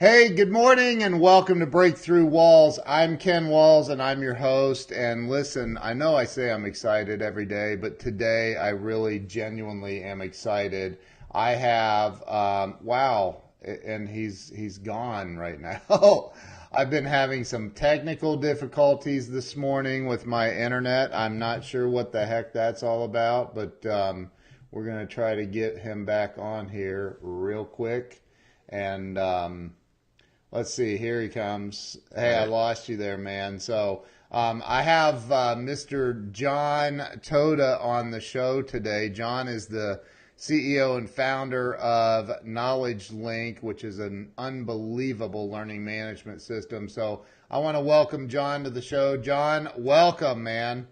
Hey, good morning and welcome to Breakthrough Walls. I'm Ken Walls and I'm your host. And listen, I know I say I'm excited every day, but today I really genuinely am excited. I have, and he's gone right now. I've been having some technical difficulties this morning with my internet. I'm not sure what the heck that's all about, but we're going to try to get him back on here real quick. And let's see, here he comes. Hey, I lost you there, man. So I have Mr. Jon Tota on the show today. Jon is the CEO and founder of Knowledgelink, which is an unbelievable learning management system. So I want to welcome Jon to the show. Jon, welcome, man.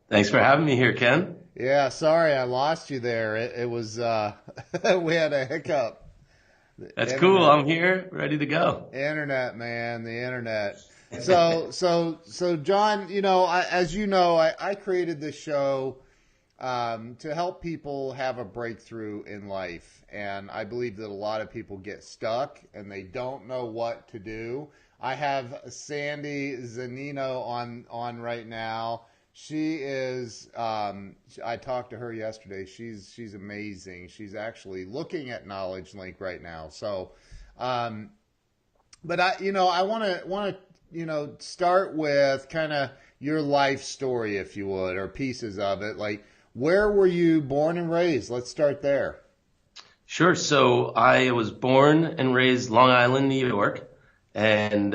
Thanks for having me here, Ken. Yeah, sorry I lost you there. It was, we had a hiccup. That's cool. I'm here, ready to go. Internet, man, the internet. So Jon, as you know, I created this show to help people have a breakthrough in life. And I believe that a lot of people get stuck and they don't know what to do. I have Sandy Zanino on right now. She is, I talked to her yesterday. She's amazing. She's actually looking at Knowledgelink right now. So, but I want to start with kind of your life story, if you would, or pieces of it. Like, where were you born and raised? Let's start there. Sure. So I was born and raised Long Island, New York, and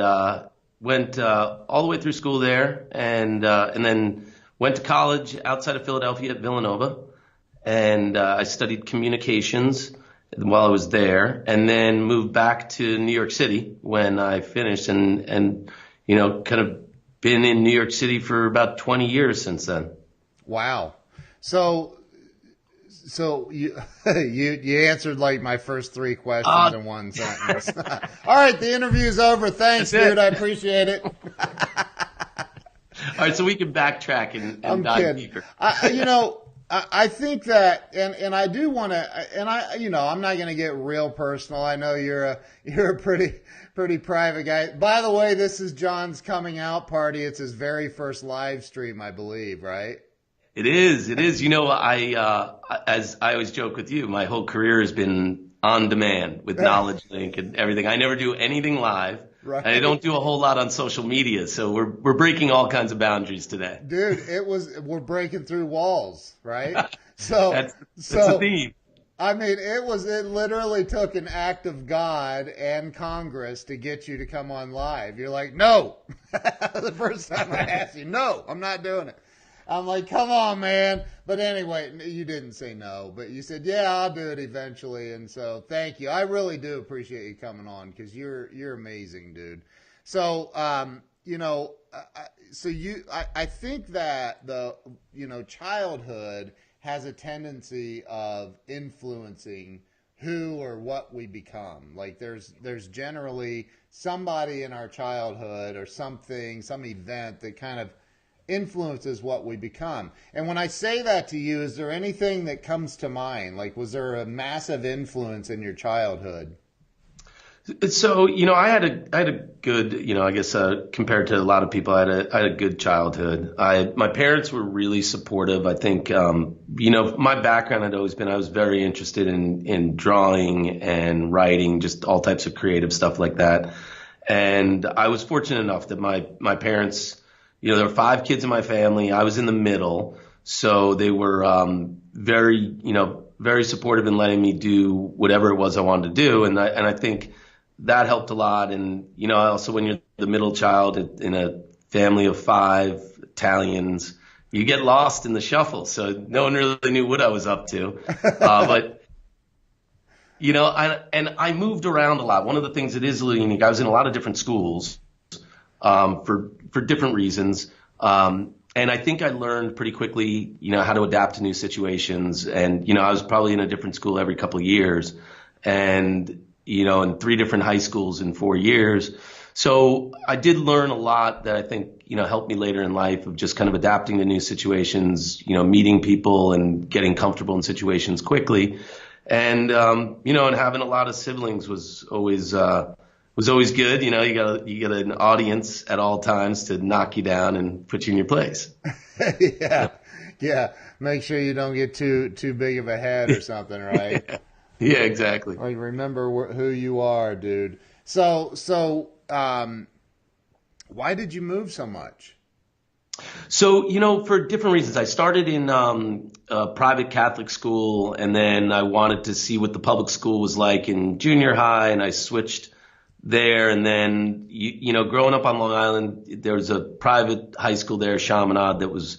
went all the way through school there, and then went to college outside of Philadelphia at Villanova, and I studied communications while I was there, and then moved back to New York City when I finished, and kind of been in New York City for about 20 years since then. Wow. So you you answered like my first three questions in one sentence. All right, the interview's over. Thanks, dude. I appreciate it. All right, so we can backtrack and dive deeper. I think that, and I do want to, and I'm not going to get real personal. I know you're a pretty private guy. By the way, this is Jon's coming out party. It's his very first live stream, I believe, right? It is. As I always joke with you, my whole career has been on demand with Knowledgelink and everything. I never do anything live. Right. I don't do a whole lot on social media, so we're breaking all kinds of boundaries today. Dude, we're breaking through walls, right? So that's the theme. I mean, it literally took an act of God and Congress to get you to come on live. You're like, no. The first time I asked you, no, I'm not doing it. I'm like, come on, man. But anyway, you didn't say no, but you said, yeah, I'll do it eventually. And so thank you. I really do appreciate you coming on because you're amazing, dude. So, I think that the, childhood has a tendency of influencing who or what we become. Like there's generally somebody in our childhood or something, some event that kind of influences what we become. And when I say that to you, is there anything that comes to mind? Like, was there a massive influence in your childhood? So, I had a good, I guess, compared to a lot of people, I had a good childhood. My parents were really supportive. I think, my background had always been, I was very interested in drawing and writing, just all types of creative stuff like that. And I was fortunate enough that my parents, there were 5 kids in my family. I was in the middle. So they were very supportive in letting me do whatever it was I wanted to do. And I think that helped a lot. And, also when you're the middle child in a family of 5 Italians, you get lost in the shuffle. So no one really knew what I was up to. But, I moved around a lot. One of the things that is really unique, I was in a lot of different schools. For different reasons. And I think I learned pretty quickly, how to adapt to new situations. And, I was probably in a different school every couple of years and, in 3 different high schools in 4 years. So I did learn a lot that I think, helped me later in life of just kind of adapting to new situations, meeting people and getting comfortable in situations quickly. And, and having a lot of siblings was always, was always good. You got an audience at all times to knock you down and put you in your place. Yeah. Yeah. Make sure you don't get too big of a head or something, right? Yeah, exactly. Like, remember who you are, dude. Why did you move so much? So, for different reasons, I started in a private Catholic school, and then I wanted to see what the public school was like in junior high, and I switched there. And then, growing up on Long Island, there was a private high school there, Chaminade, that was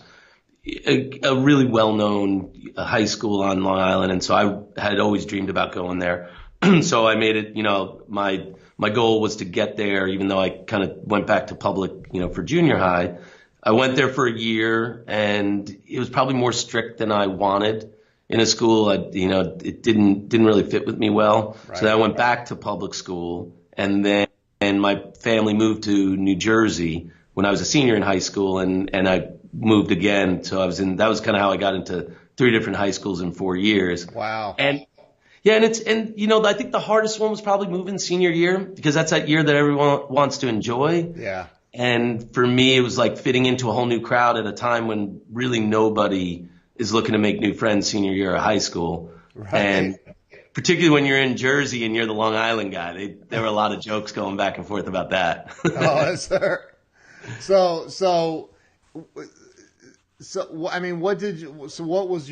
a really well-known high school on Long Island, and so I had always dreamed about going there. So I made it, my goal was to get there, even though I kind of went back to public, for junior high. I went there for a year, and it was probably more strict than I wanted in a school. It didn't really fit with me well. Right. So then I went back to public school, and then my family moved to New Jersey when I was a senior in high school, and I moved again. So that was kind of how I got into 3 different high schools in 4 years. Wow. And yeah, I think the hardest one was probably moving senior year, because that's that year that everyone wants to enjoy. Yeah. And for me, it was like fitting into a whole new crowd at a time when really nobody is looking to make new friends senior year of high school. Right. And particularly when you're in Jersey and you're the Long Island guy, there were a lot of jokes going back and forth about that. Oh, is there? So, I mean, what was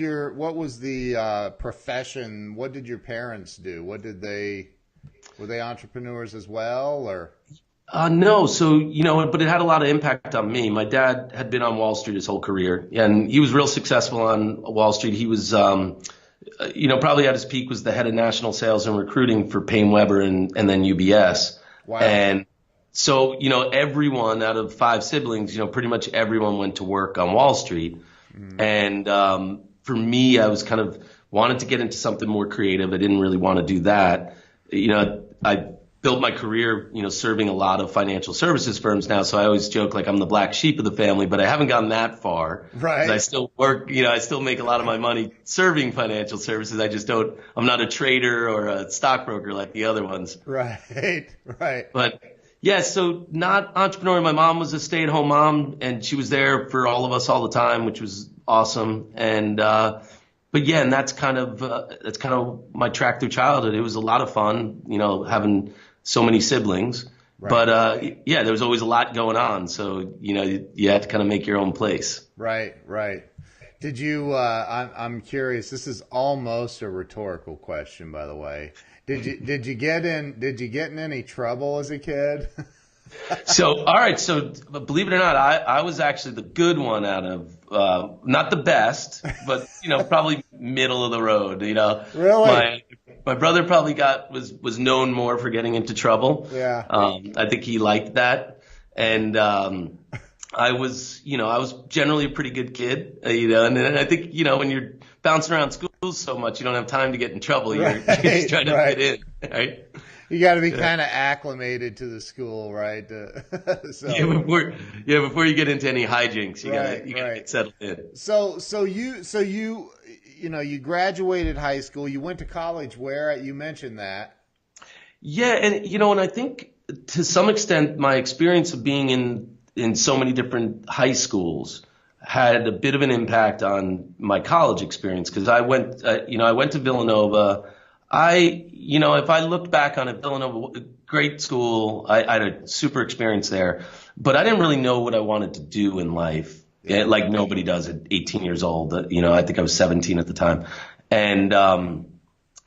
the profession? What did your parents do? Were they entrepreneurs as well, or? No. So, but it had a lot of impact on me. My dad had been on Wall Street his whole career, and he was real successful on Wall Street. He was, probably at his peak was the head of national sales and recruiting for Payne Weber and then UBS. Wow. And so, everyone out of 5 siblings, pretty much everyone went to work on Wall Street. Mm. And for me, I was kind of wanted to get into something more creative. I didn't really want to do that. I built my career, serving a lot of financial services firms now. So I always joke like I'm the black sheep of the family, but I haven't gone that far. Right. I still work, I still make a lot of my money serving financial services. I'm not a trader or a stockbroker like the other ones. Right. Right. But yeah, so not entrepreneur. My mom was a stay-at-home mom, and she was there for all of us all the time, which was awesome. And but yeah, and that's kind of my track through childhood. It was a lot of fun, having so many siblings. Right. But yeah, there was always a lot going on, so you had to kind of make your own place. Right. Did you? I'm curious. This is almost a rhetorical question, by the way. Did you get in any trouble as a kid? So, all right. So, believe it or not, I was actually the good one out of, not the best, but, probably middle of the road, Really? My brother probably was known more for getting into trouble. Yeah. I think he liked that. And, I was generally a pretty good kid, and then I think, when you're bouncing around schools so much, you don't have time to get in trouble. You're just trying to fit in, right? You got to be kind of acclimated to the school, right? So. Yeah, before you get into any hijinks, you gotta get settled in. So you graduated high school. You went to college. Where? You mentioned that. Yeah, and and I think to some extent my experience of being in so many different high schools had a bit of an impact on my college experience, because I went to Villanova. If I looked back on it, Villanova, great school. I had a super experience there, but I didn't really know what I wanted to do in life. Yeah, like nobody does at 18 years old. I think I was 17 at the time. And,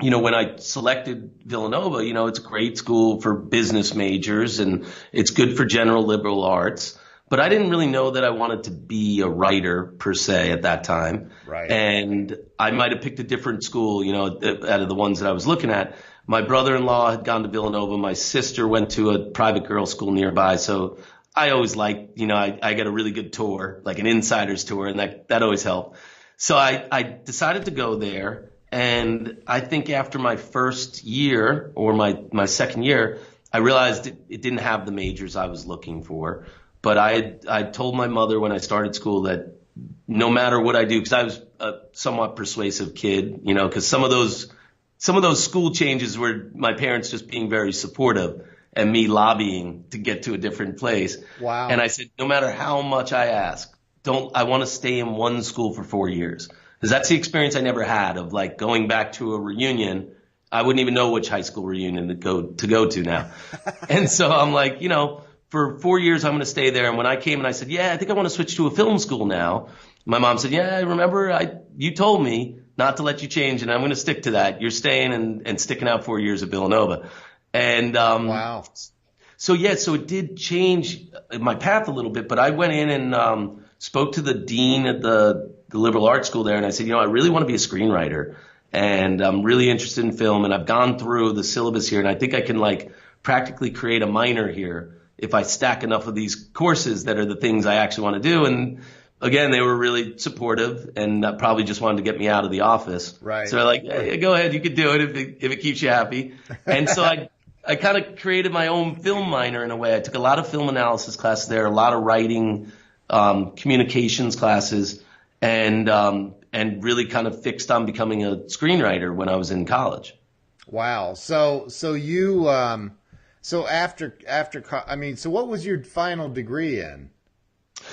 when I selected Villanova, it's a great school for business majors and it's good for general liberal arts. But I didn't really know that I wanted to be a writer per se at that time. Right. And I might have picked a different school, out of the ones that I was looking at. My brother-in-law had gone to Villanova. My sister went to a private girls' school nearby. So I always liked, I got a really good tour, like an insider's tour, and that always helped. So I decided to go there. And I think after my first year or my second year, I realized it didn't have the majors I was looking for. But I told my mother when I started school that no matter what I do, because I was a somewhat persuasive kid, because some of those school changes were my parents just being very supportive. and me lobbying to get to a different place. Wow. And I said, no matter how much I ask, I want to stay in one school for 4 years. Because that's the experience I never had of like going back to a reunion. I wouldn't even know which high school reunion to go to now. And so I'm like, for 4 years, I'm going to stay there. And when I came and I said, yeah, I think I want to switch to a film school now. My mom said, yeah, remember you told me not to let you change, and I'm going to stick to that. You're staying and sticking out 4 years at Villanova. And wow. So it did change my path a little bit. But I went in and spoke to the dean at the liberal arts school there, and I said, I really want to be a screenwriter, and I'm really interested in film, and I've gone through the syllabus here, and I think I can like practically create a minor here if I stack enough of these courses that are the things I actually want to do. And again, they were really supportive and probably just wanted to get me out of the office. Right. So they're like, hey, go ahead, you could do it if it keeps you happy. And so I kind of created my own film minor in a way. I took a lot of film analysis classes there, a lot of writing, communications classes, and really kind of fixed on becoming a screenwriter when I was in college. Wow. So you so what was your final degree in?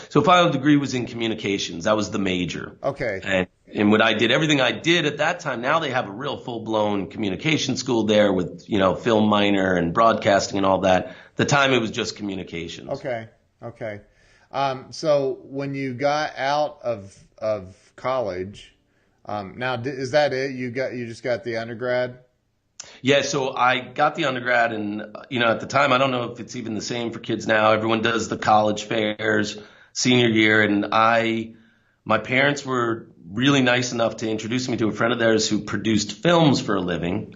So final degree was in communications. That was the major. Okay. And what I did, everything I did at that time, now they have a real full-blown communication school there with, film minor and broadcasting and all that. At the time it was just communications. Okay. So when you got out of college, now is that it? You just got the undergrad? Yeah, so I got the undergrad, and at the time, I don't know if it's even the same for kids now. Everyone does the college fairs senior year, and my parents were really nice enough to introduce me to a friend of theirs who produced films for a living,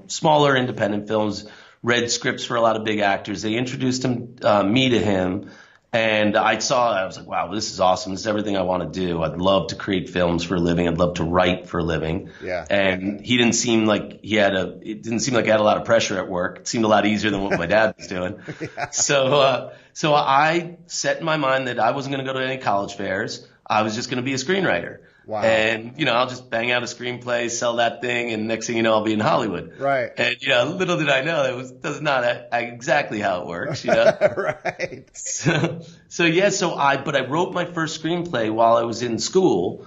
smaller independent films, read scripts for a lot of big actors. They introduced me to him. And I was like, wow, this is awesome. This is everything I want to do. I'd love to create films for a living. I'd love to write for a living. Yeah. And he didn't seem like it didn't seem like he had a lot of pressure at work. It seemed a lot easier than what my dad was doing. Yeah. So I set in my mind that I wasn't going to go to any college fairs. I was just going to be a screenwriter. Wow. And, I'll just bang out a screenplay, sell that thing, and next thing you know, I'll be in Hollywood. Right. And, little did I know that's not exactly how it works, Right. But I wrote my first screenplay while I was in school,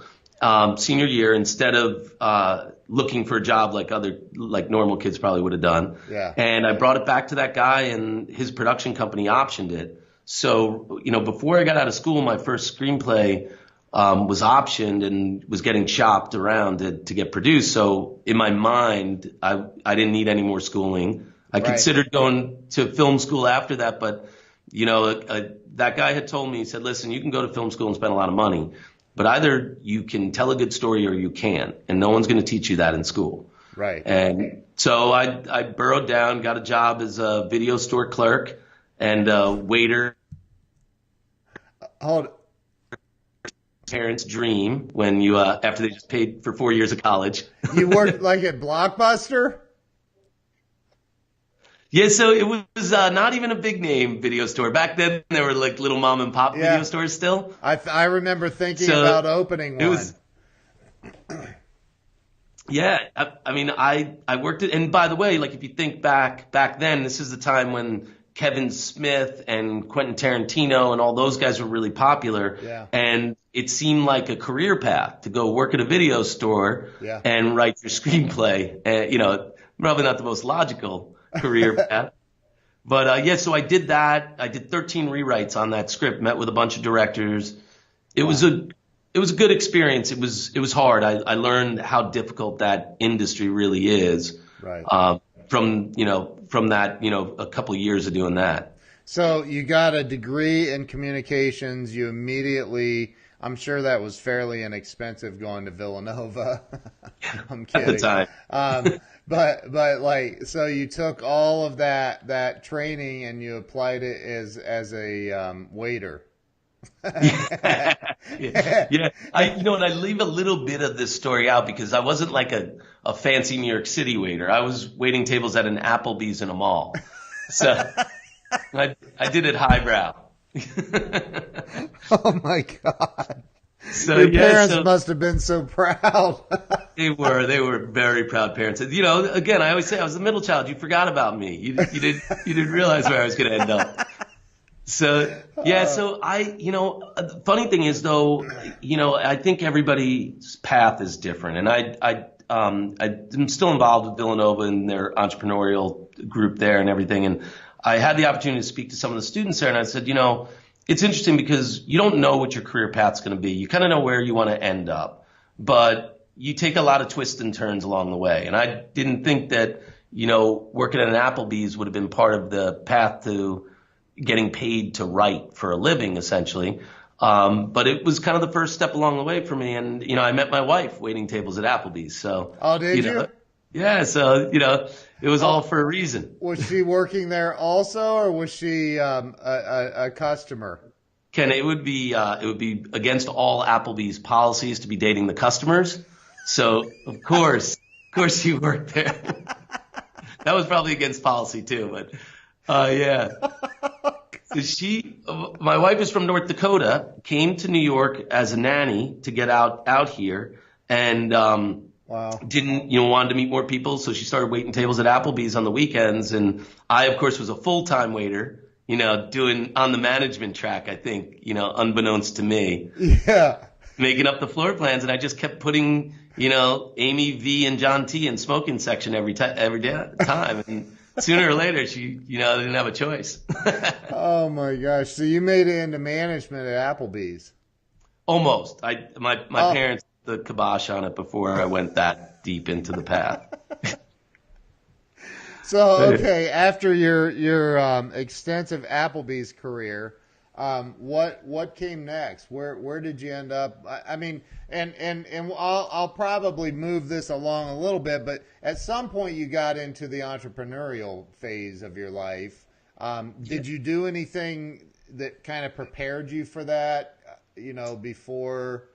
senior year, instead of looking for a job like normal kids probably would have done. Yeah. And I brought it back to that guy, and his production company optioned it. So, before I got out of school, my first screenplay was optioned and was getting shopped around to get produced. So in my mind, I didn't need any more schooling. I considered going to film school after that, but that guy had told me, he said, listen, you can go to film school and spend a lot of money, but either you can tell a good story or you can't, and no one's going to teach you that in school. Right. And so I burrowed down, got a job as a video store clerk and a waiter. Parents' dream when you after they just paid for 4 years of college. You worked like at Blockbuster? Yeah, so it was not even a big name video store. Back then there were like little mom and pop video stores still. I remember thinking about opening one. I worked it, and by the way, like if you think back then, this is the time when Kevin Smith and Quentin Tarantino and all those guys were really popular. Yeah. And it seemed like a career path to go work at a video store and write your screenplay. And, probably not the most logical career path. But, so I did that. I did 13 rewrites on that script, met with a bunch of directors. It was a good experience. It was hard. I learned how difficult that industry really is. Right. From that, a couple of years of doing that. So you got a degree in communications. You immediately, I'm sure that was fairly inexpensive going to Villanova. I'm kidding. At the time. So you took all of that training and you applied it as a waiter. Yeah. I leave a little bit of this story out because I wasn't like a fancy New York City waiter. I was waiting tables at an Applebee's in a mall. So I did it highbrow. Oh my God. Your parents must have been so proud. They were very proud parents. You know, again, I always say I was the middle child. You forgot about me. You didn't realize where I was going to end up. So yeah, so the funny thing is though, I think everybody's path is different, and I'm still involved with Villanova and their entrepreneurial group there and everything, and I had the opportunity to speak to some of the students there, and I said, it's interesting because you don't know what your career path's going to be. You kind of know where you want to end up, but you take a lot of twists and turns along the way, and I didn't think that working at an Applebee's would have been part of the path to getting paid to write for a living, essentially. But it was kind of the first step along the way for me. And, I met my wife waiting tables at Applebee's. So, oh, did you? Yeah. So, it was all for a reason. Was she working there also, or was she a customer? Ken, it would be against all Applebee's policies to be dating the customers. So, of course she worked there. That was probably against policy too, but yeah. My wife is from North Dakota, came to New York as a nanny to get out here, and wow. Didn't wanted to meet more people, so she started waiting tables at Applebee's on the weekends, and I of course was a full-time waiter, doing on the management track, I think, unbeknownst to me. Yeah. Making up the floor plans, and I just kept putting, Amy V and John T in smoking section every time, and sooner or later, she, didn't have a choice. Oh my gosh! So you made it into management at Applebee's? Almost. My parents put the kibosh on it before I went that deep into the path. So okay, after your extensive Applebee's career, what came next? Where did you end up? I mean, and I'll probably move this along a little bit, but at some point you got into the entrepreneurial phase of your life. Did you do anything that kind of prepared you for that? Before,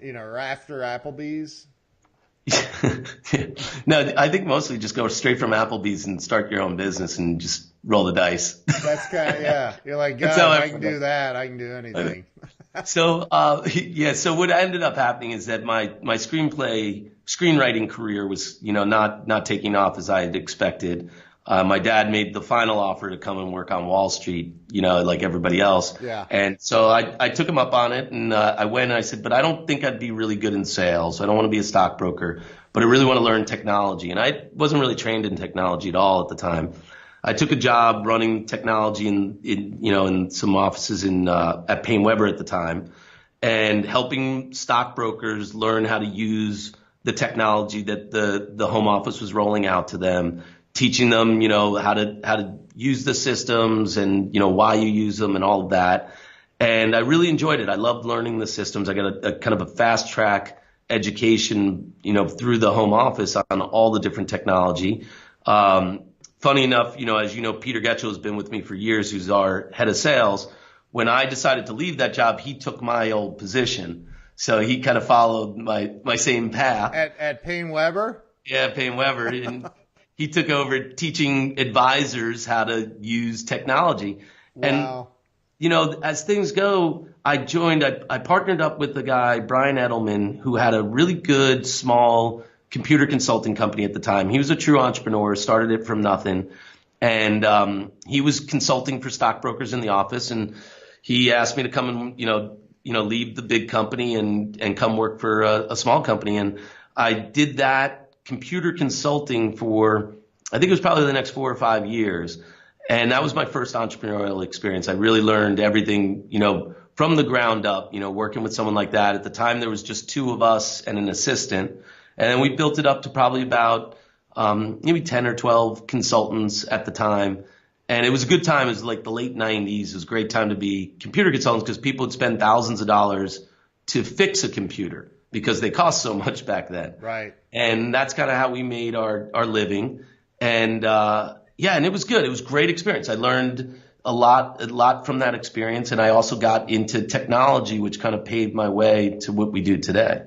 or after Applebee's? No, I think mostly just go straight from Applebee's and start your own business and just roll the dice. That's kind of, yeah. You're like, God, I can do that. I can do anything. So, so what ended up happening is that my screenwriting career was, not taking off as I had expected. My dad made the final offer to come and work on Wall Street, like everybody else. Yeah. And so I took him up on it, and I went and I said, but I don't think I'd be really good in sales. I don't want to be a stockbroker, but I really want to learn technology. And I wasn't really trained in technology at all at the time. I took a job running technology in some offices at Payne Weber at the time, and helping stockbrokers learn how to use the technology that the home office was rolling out to them, teaching them, how to use the systems and, why you use them and all of that. And I really enjoyed it. I loved learning the systems. I got a kind of a fast track education, through the home office on all the different technology. Funny enough, as Peter Getchell has been with me for years, who's our head of sales. When I decided to leave that job, he took my old position. So he kind of followed my same path. At Payne Weber? Yeah, Payne Weber. And he took over teaching advisors how to use technology. Wow. And, as things go, I partnered up with the guy, Brian Edelman, who had a really good small computer consulting company at the time. He was a true entrepreneur, started it from nothing. And he was consulting for stockbrokers in the office. And he asked me to come and, leave the big company and come work for a small company. And I did that computer consulting for, I think it was probably the next 4 or 5 years. And that was my first entrepreneurial experience. I really learned everything, from the ground up, working with someone like that. At the time, there was just 2 of us and an assistant. And then we built it up to probably about maybe 10 or 12 consultants at the time. And it was a good time. It was like the late 90s. It was a great time to be computer consultants because people would spend thousands of dollars to fix a computer because they cost so much back then. Right. And that's kind of how we made our living. And and it was good. It was a great experience. I learned a lot from that experience. And I also got into technology, which kind of paved my way to what we do today.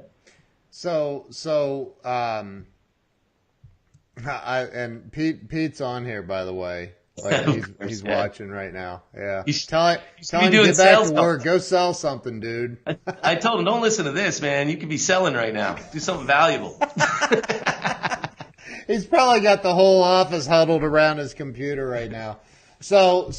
And Pete's on here, by the way. Like he's watching right now. Yeah. Tell him be to doing get back sales to work. Go sell something, dude. I told him, don't listen to this, man. You could be selling right now. Do something valuable. He's probably got the whole office huddled around his computer right now. So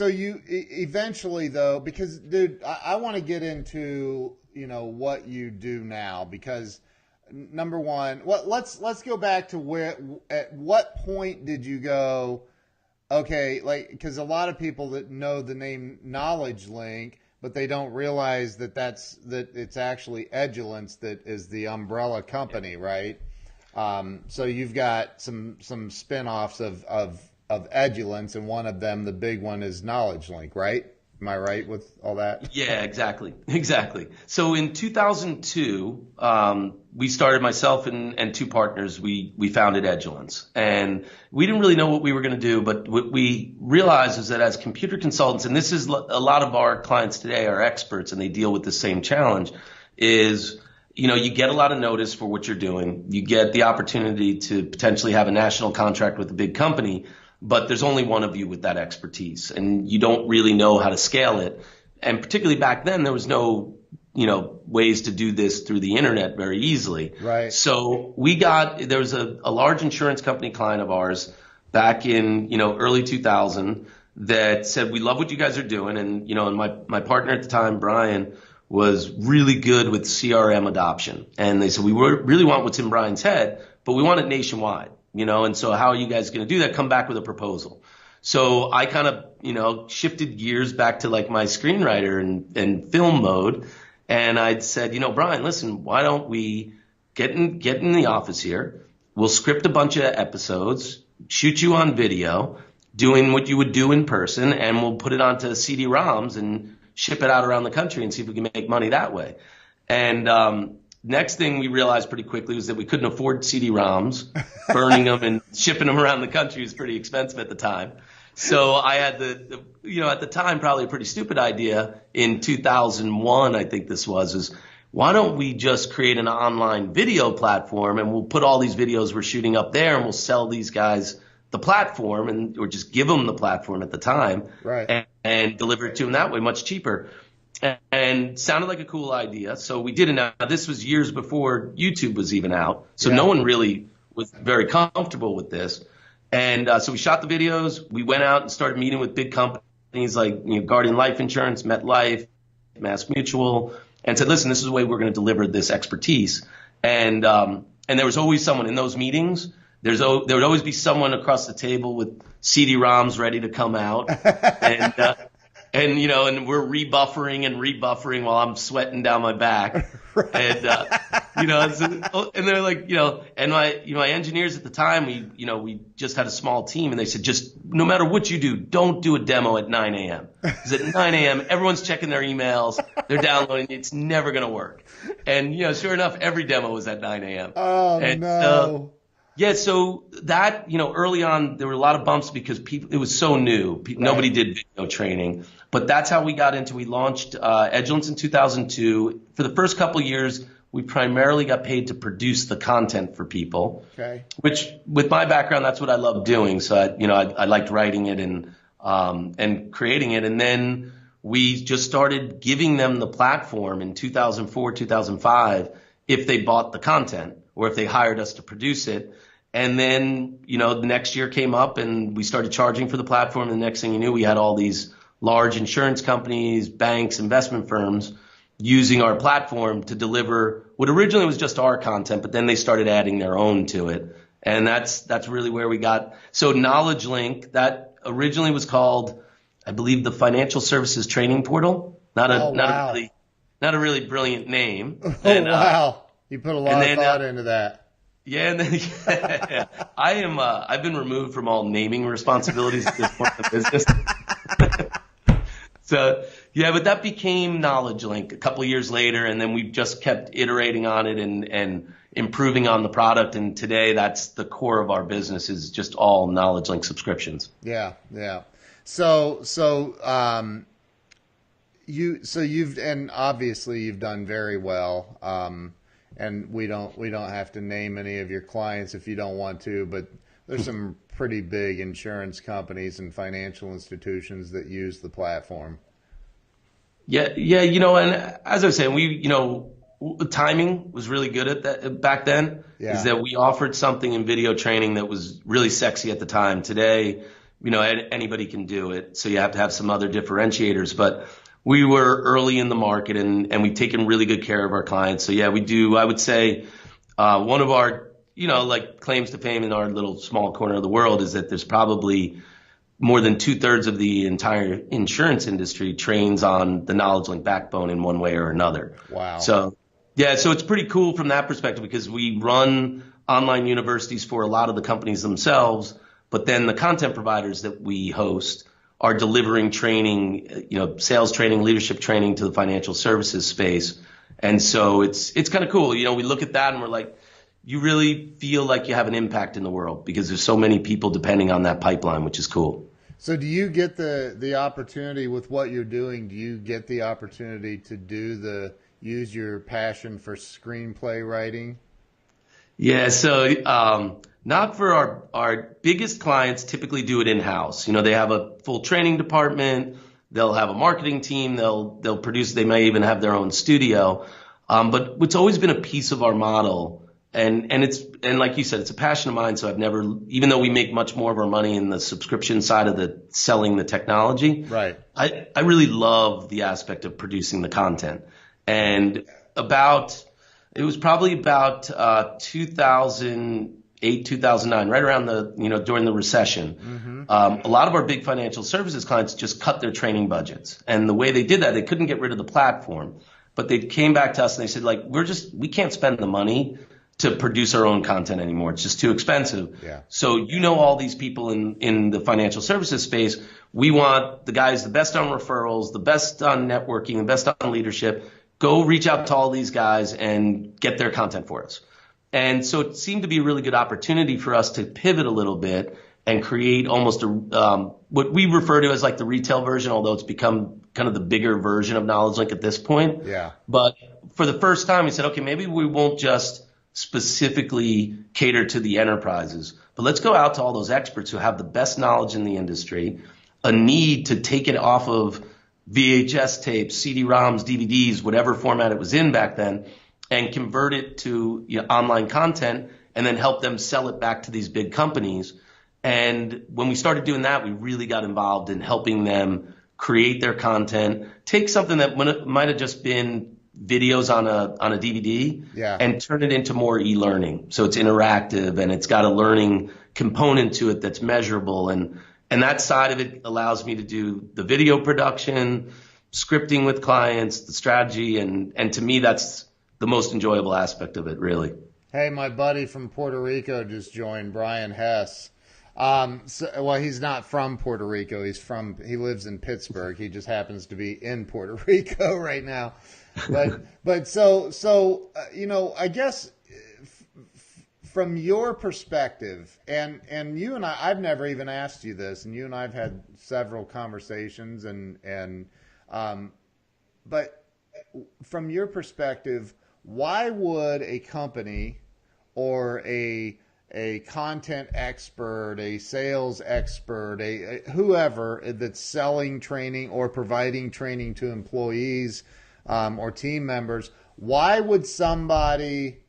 you eventually though, because dude, I want to get into, what you do now, because number one, let's go back to at what point did you go, okay, like, because a lot of people that know the name KnowledgeLink, but they don't realize that it's actually Edulance that is the umbrella company, right? So you've got some spin-offs of Edulance, and one of them, the big one, is KnowledgeLink, right? Am I right with all that? Yeah, exactly. So in 2002, we started, myself and two partners, we founded Edulance. And we didn't really know what we were going to do, but what we realized is that as computer consultants, and this is a lot of our clients today are experts and they deal with the same challenge, is, you get a lot of notice for what you're doing. You get the opportunity to potentially have a national contract with a big company, but there's only one of you with that expertise, and you don't really know how to scale it. And particularly back then, there was no, ways to do this through the internet very easily. Right. So there was a large insurance company client of ours back in, early 2000 that said, we love what you guys are doing. And, and my partner at the time, Brian, was really good with CRM adoption. And they said, we really want what's in Brian's head, but we want it nationwide. And so how are you guys going to do that? Come back with a proposal. So I kind of, shifted gears back to like my screenwriter and film mode. And I'd said, Brian, listen, why don't we get in the office here? We'll script a bunch of episodes, shoot you on video, doing what you would do in person, and we'll put it onto CD-ROMs and ship it out around the country and see if we can make money that way. And, next thing we realized pretty quickly was that we couldn't afford CD-ROMs. Burning them and shipping them around the country was pretty expensive at the time. So I had at the time, probably a pretty stupid idea in 2001, I think this was why don't we just create an online video platform, and we'll put all these videos we're shooting up there, and we'll sell these guys the platform, or just give them the platform at the time, right, and deliver it to them that way, much cheaper. And sounded like a cool idea. So we did it. Now, this was years before YouTube was even out. So no one really was very comfortable with this. And so we shot the videos. We went out and started meeting with big companies like Guardian Life Insurance, MetLife, Mass Mutual, and said, listen, this is the way we're going to deliver this expertise. And there was always someone in those meetings. There would always be someone across the table with CD-ROMs ready to come out. And we're rebuffering while I'm sweating down my back. Right. And, and they're like, and my engineers at the time, we just had a small team, and they said, just no matter what you do, don't do a demo at 9 a.m. Because at 9 a.m., everyone's checking their emails, they're downloading, it's never going to work. And, sure enough, every demo was at 9 a.m. Oh, and, no. Yeah, so that, early on, there were a lot of bumps because it was so new. Nobody did video training. But that's how we launched Edulance in 2002. For the first couple of years, we primarily got paid to produce the content for people. Okay. Which, with my background, that's what I loved doing. So, I liked writing it and creating it. And then we just started giving them the platform in 2004, 2005, if they bought the content or if they hired us to produce it. And then, the next year came up and we started charging for the platform. And the next thing you knew, we had all these large insurance companies, banks, investment firms using our platform to deliver what originally was just our content, but then they started adding their own to it. And that's really where we got. So KnowledgeLink, that originally was called, I believe, the Financial Services Training Portal. Not a really brilliant name. And, wow. You put a lot of thought into that. Yeah, and then I've been removed from all naming responsibilities at this point in the business. So yeah, but that became KnowledgeLink a couple of years later, and then we just kept iterating on it and improving on the product. And today, that's the core of our business, is just all KnowledgeLink subscriptions. Yeah. So and obviously you've done very well. And we don't have to name any of your clients if you don't want to, but there's some pretty big insurance companies and financial institutions that use the platform. Yeah, yeah, and as I was saying, the timing was really good at that back then. Yeah. Is that we offered something in video training that was really sexy at the time. Today, anybody can do it, so you have to have some other differentiators. But we were early in the market, and we've taken really good care of our clients. So yeah, we do. I would say one of our, like claims to fame in our little small corner of the world is that there's probably more than 2/3 of the entire insurance industry trains on the KnowledgeLink backbone in one way or another. Wow. So it's pretty cool from that perspective because we run online universities for a lot of the companies themselves, but then the content providers that we host are delivering training, sales training, leadership training to the financial services space. And so it's kind of cool. We look at that and we're like, you really feel like you have an impact in the world because there's so many people depending on that pipeline, which is cool. So do you get the opportunity with what you're doing? Do you get the opportunity to use your passion for screenplay writing? Yeah. So, not for our biggest clients typically do it in-house. They have a full training department. They'll have a marketing team. They'll produce, they may even have their own studio. But what's always been a piece of our model and like you said, it's a passion of mine. So I've never, even though we make much more of our money in the subscription side of the selling the technology, right? I really love the aspect of producing the content. And it was probably about 2008, 2009, right around during the recession. Mm-hmm. A lot of our big financial services clients just cut their training budgets. And the way they did that, they couldn't get rid of the platform, but they came back to us and they said, like, we can't spend the money to produce our own content anymore. It's just too expensive. Yeah. So, all these people in the financial services space, we want the guys, the best on referrals, the best on networking, the best on leadership. Go reach out to all these guys and get their content for us. And so it seemed to be a really good opportunity for us to pivot a little bit and create almost what we refer to as like the retail version, although it's become kind of the bigger version of KnowledgeLink at this point. Yeah. But for the first time, we said, okay, maybe we won't just specifically cater to the enterprises, but let's go out to all those experts who have the best knowledge in the industry, a need to take it off of VHS tapes, CD-ROMs, DVDs, whatever format it was in back then, and convert it to online content and then help them sell it back to these big companies. And when we started doing that, we really got involved in helping them create their content, take something that might have just been videos on a DVD, yeah, and turn it into more e-learning. So it's interactive and it's got a learning component to it that's measurable. And that side of it allows me to do the video production, scripting with clients, the strategy. And to me, that's the most enjoyable aspect of it, really. Hey, my buddy from Puerto Rico just joined, Brian Hess. Well, he's not from Puerto Rico. He lives in Pittsburgh. He just happens to be in Puerto Rico right now. But so I guess from your perspective, and you and I've never even asked you this, and you and I've had several conversations, but from your perspective, why would a company or a content expert, a sales expert, a whoever that's selling training or providing training to employees or team members, why would somebody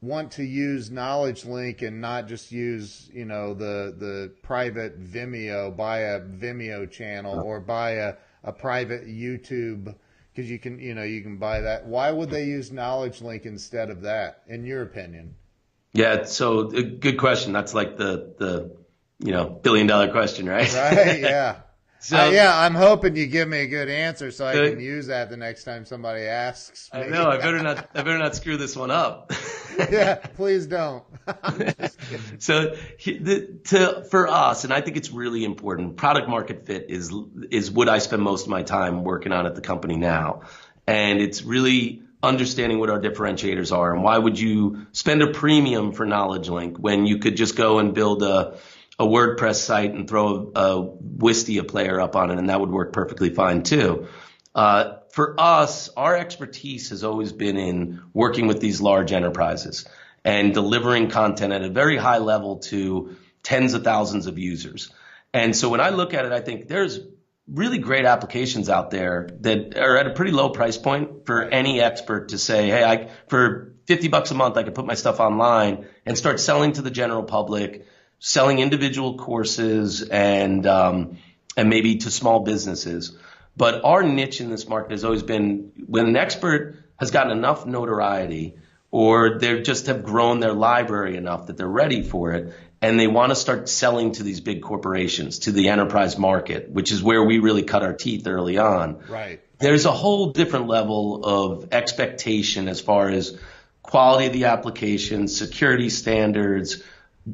want to use KnowledgeLink and not just use the private Vimeo, buy a Vimeo channel or buy a private YouTube, because you can buy that. Why would they use KnowledgeLink instead of that, in your opinion? Yeah, so a good question. That's like the $billion question, right? Right. Yeah. So I'm hoping you give me a good answer so I can use that the next time somebody asks me. I know. I better not screw this one up. Yeah, please don't. So for us, and I think it's really important, product market fit is what I spend most of my time working on at the company now. And it's really understanding what our differentiators are, and why would you spend a premium for KnowledgeLink when you could just go and build a WordPress site and throw a Wistia player up on it, and that would work perfectly fine too. For us, our expertise has always been in working with these large enterprises and delivering content at a very high level to tens of thousands of users. And so when I look at it, I think there's really great applications out there that are at a pretty low price point for any expert to say, hey, for $50 a month, I could put my stuff online and start selling to the general public, selling individual courses and maybe to small businesses. But our niche in this market has always been when an expert has gotten enough notoriety or they just have grown their library enough that they're ready for it, and they want to start selling to these big corporations, to the enterprise market, which is where we really cut our teeth early on. Right. There's a whole different level of expectation as far as quality of the application, security standards,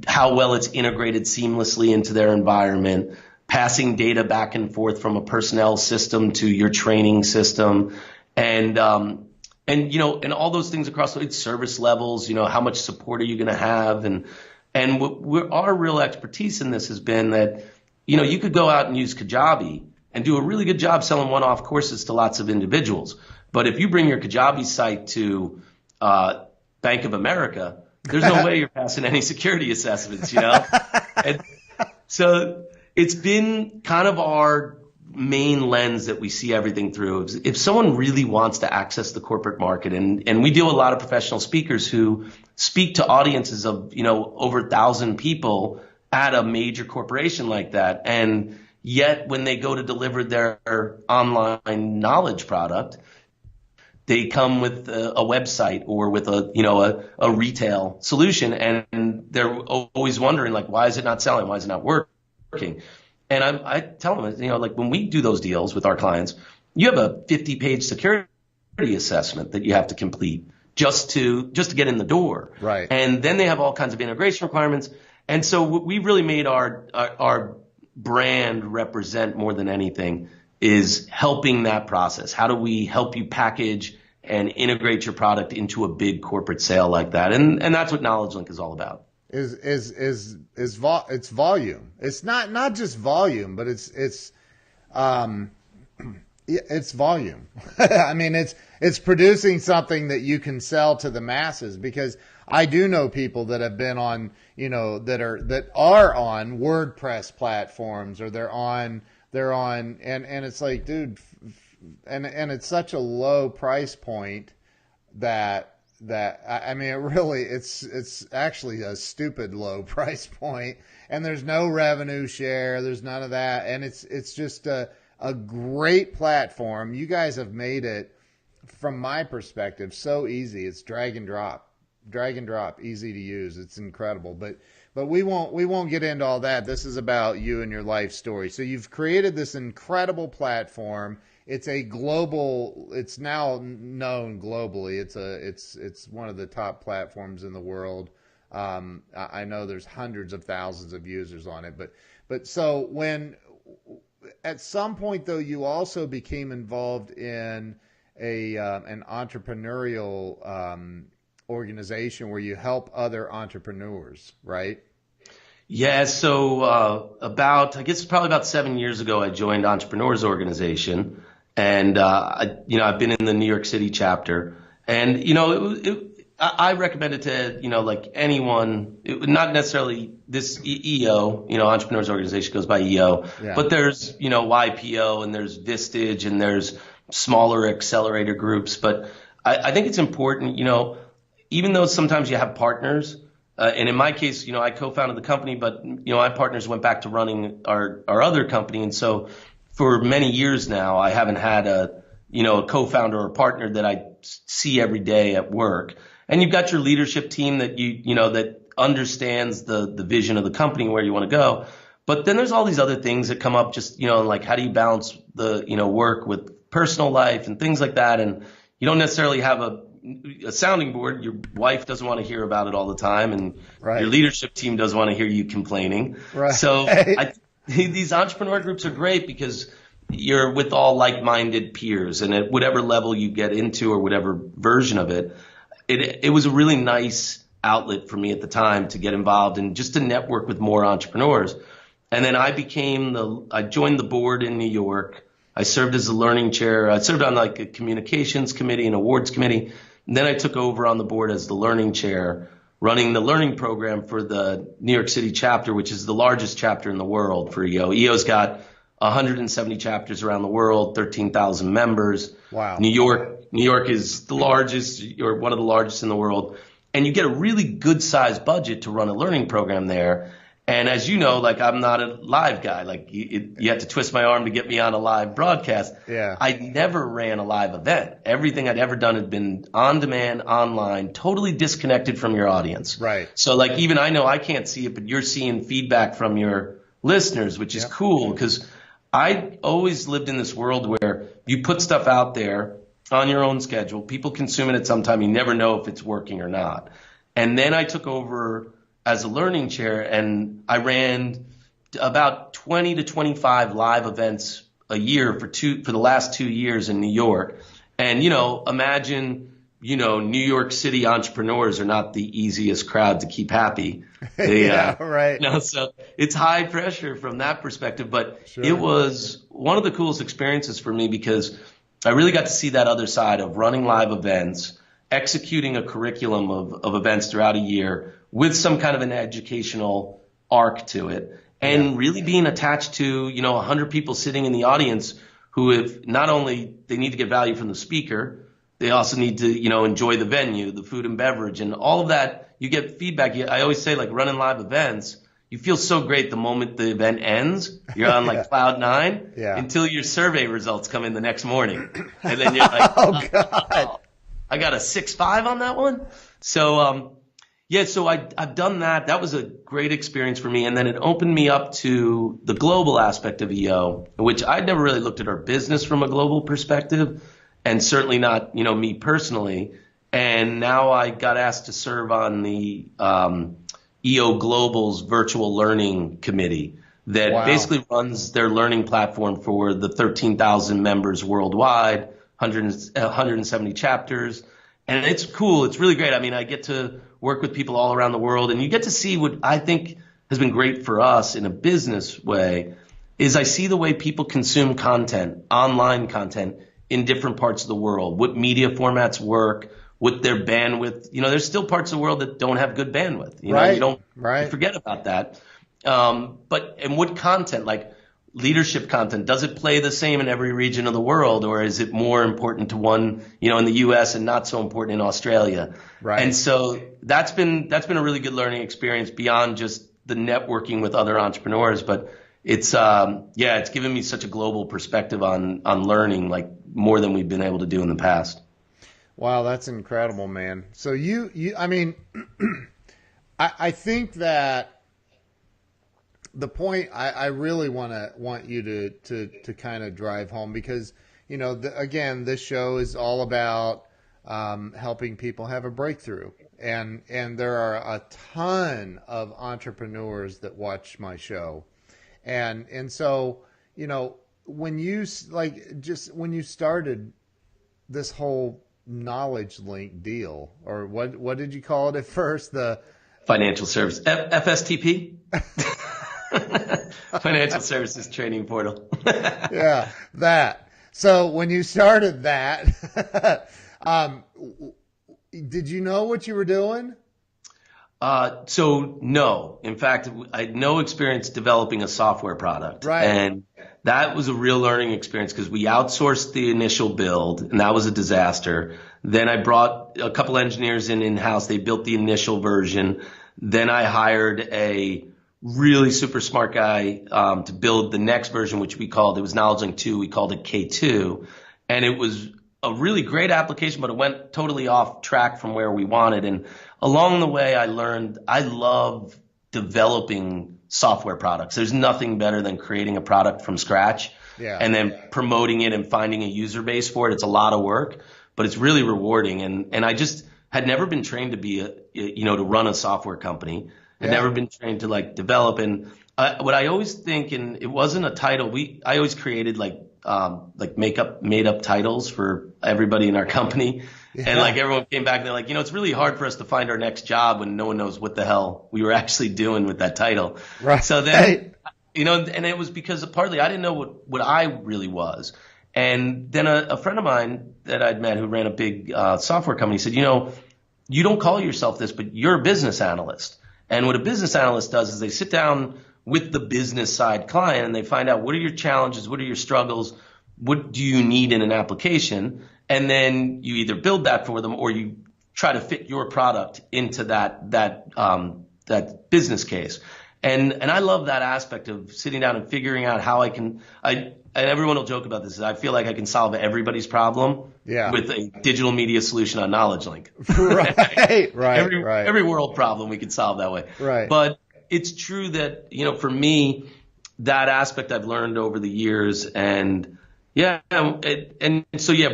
how well it's integrated seamlessly into their environment, passing data back and forth from a personnel system to your training system, and all those things across the service levels. How much support are you going to have, and our real expertise in this has been that, you could go out and use Kajabi and do a really good job selling one-off courses to lots of individuals. But if you bring your Kajabi site to Bank of America, there's no way you're passing any security assessments, And so it's been kind of our main lens that we see everything through. If someone really wants to access the corporate market, and we deal with a lot of professional speakers who speak to audiences of, over 1,000 people at a major corporation like that. And yet when they go to deliver their online knowledge product, they come with a website or with a retail solution, and they're always wondering, like, why is it not selling? Why is it not working? And I tell them, like when we do those deals with our clients, you have a 50-page security assessment that you have to complete just to get in the door. Right. And then they have all kinds of integration requirements. And so we really made our brand represent more than anything is helping that process. How do we help you package and integrate your product into a big corporate sale like that? And that's what Knowledgelink is all about. It's volume. It's not just volume, but it's volume. I mean, it's producing something that you can sell to the masses, because I do know people that have been on, that are on WordPress platforms, or they're on, and it's like, dude, and it's such a low price point that I mean, it's actually a stupid low price point, and there's no revenue share. There's none of that. And it's just a great platform. You guys have made it, from my perspective, so easy. It's drag and drop, easy to use. It's incredible. But we won't get into all that. This is about you and your life story. So you've created this incredible platform. It's it's now known globally. It's one of the top platforms in the world. I know there's hundreds of thousands of users on it, but so when at some point though, you also became involved in an entrepreneurial organization where you help other entrepreneurs, right? Yeah, so I guess probably about 7 years ago, I joined Entrepreneurs Organization, and I've been in the New York City chapter, and I recommend it to like anyone, not necessarily this EO, Entrepreneurs Organization goes by EO, yeah. But there's YPO, and there's Vistage, and there's smaller accelerator groups. But I think it's important, even though sometimes you have partners. And in my case, I co-founded the company, but, my partners went back to running our other company. And so for many years now, I haven't had a co-founder or partner that I see every day at work. And you've got your leadership team that that understands the vision of the company, where you want to go. But then there's all these other things that come up, just, like how do you balance the, work with personal life and things like that. And you don't necessarily have a sounding board. Your wife doesn't want to hear about it all the time, and right. Your leadership team doesn't want to hear you complaining. Right. So these entrepreneur groups are great because you're with all like-minded peers, and at whatever level you get into or whatever version of it, it was a really nice outlet for me at the time to get involved and just to network with more entrepreneurs. And then I joined the board in New York. I served as a learning chair. I served on like a communications committee and awards committee. And then I took over on the board as the learning chair running the learning program for the New York City chapter, which is the largest chapter in the world for EO. EO's got 170 chapters around the world, 13,000 members. Wow. New York is the largest, or one of the largest in the world. And you get a really good sized budget to run a learning program there. And as you know, like, I'm not a live guy. Like, you have to twist my arm to get me on a live broadcast. Yeah. I never ran a live event. Everything I'd ever done had been on demand, online, totally disconnected from your audience. Right. So, like, even I know I can't see it, but you're seeing feedback from your listeners, which is cool, because I always lived in this world where you put stuff out there on your own schedule. People consume it at some time. You never know if it's working or not. And then I took over as a learning chair, and I ran about 20 to 25 live events a year for the last 2 years in New York. And, imagine, New York City entrepreneurs are not the easiest crowd to keep happy. Right. So it's high pressure from that perspective, but Sure. It was one of the coolest experiences for me, because I really got to see that other side of running live events, executing a curriculum of events throughout a year with some kind of an educational arc to it, and really being attached to, 100 people sitting in the audience who, if not only they need to get value from the speaker, they also need to, enjoy the venue, the food and beverage, and all of that. You get feedback. I always say, like, running live events, you feel so great the moment the event ends. You're on like cloud nine until your survey results come in the next morning. And then you're like, oh, God. I got a 6.5 on that one. So, so I've done that. That was a great experience for me. And then it opened me up to the global aspect of EO, which I'd never really looked at our business from a global perspective, and certainly not, me personally. And now I got asked to serve on the EO Global's virtual learning committee that basically runs their learning platform for the 13,000 members worldwide, 170 chapters. And it's cool. It's really great. I mean, I get to work with people all around the world, and you get to see what I think has been great for us in a business way is I see the way people consume content, online content, in different parts of the world, what media formats work, what their bandwidth. There's still parts of the world that don't have good bandwidth. You forget about that. And what content, like leadership content, does it play the same in every region of the world, or is it more important to one, in the U.S. and not so important in Australia? Right. And so that's been a really good learning experience beyond just the networking with other entrepreneurs, but it's it's given me such a global perspective on learning, like more than we've been able to do in the past. Wow, that's incredible, man. So I mean, I think that the point I really want you to kind of drive home, because, again, this show is all about helping people have a breakthrough. And there are a ton of entrepreneurs that watch my show. And so, when you started this whole Knowledgelink deal, or what did you call it at first? The financial service, FSTP, financial services training portal. Yeah, that. So when you started that, did you know what you were doing? So no. In fact, I had no experience developing a software product. Right. And that was a real learning experience, because we outsourced the initial build, and that was a disaster. Then I brought a couple engineers in-house. They built the initial version. Then I hired a really super smart guy to build the next version, which it was Knowledgelink 2. We called it K2. And it was a really great application, but it went totally off track from where we wanted. And along the way, I learned I love developing software products. There's nothing better than creating a product from scratch and then promoting it and finding a user base for it. It's a lot of work, but it's really rewarding. And I just had never been trained to be to run a software company. Had never been trained to like develop. And what I always think, and it wasn't a title, I always created made up titles for everybody in our company. And like everyone came back and they're like, it's really hard for us to find our next job when no one knows what the hell we were actually doing with that title. Right. So then, and it was because partly I didn't know what I really was. And then a friend of mine that I'd met who ran a big software company said, you don't call yourself this, but you're a business analyst. And what a business analyst does is they sit down with the business side client and they find out what are your challenges, what are your struggles, what do you need in an application, and then you either build that for them or you try to fit your product into that business case. And I love that aspect of sitting down and figuring out how and everyone will joke about this. I feel like I can solve everybody's problem with a digital media solution on Knowledgelink. Right. Every world problem we can solve that way. Right. But it's true that, you know, for me, that aspect I've learned over the years, and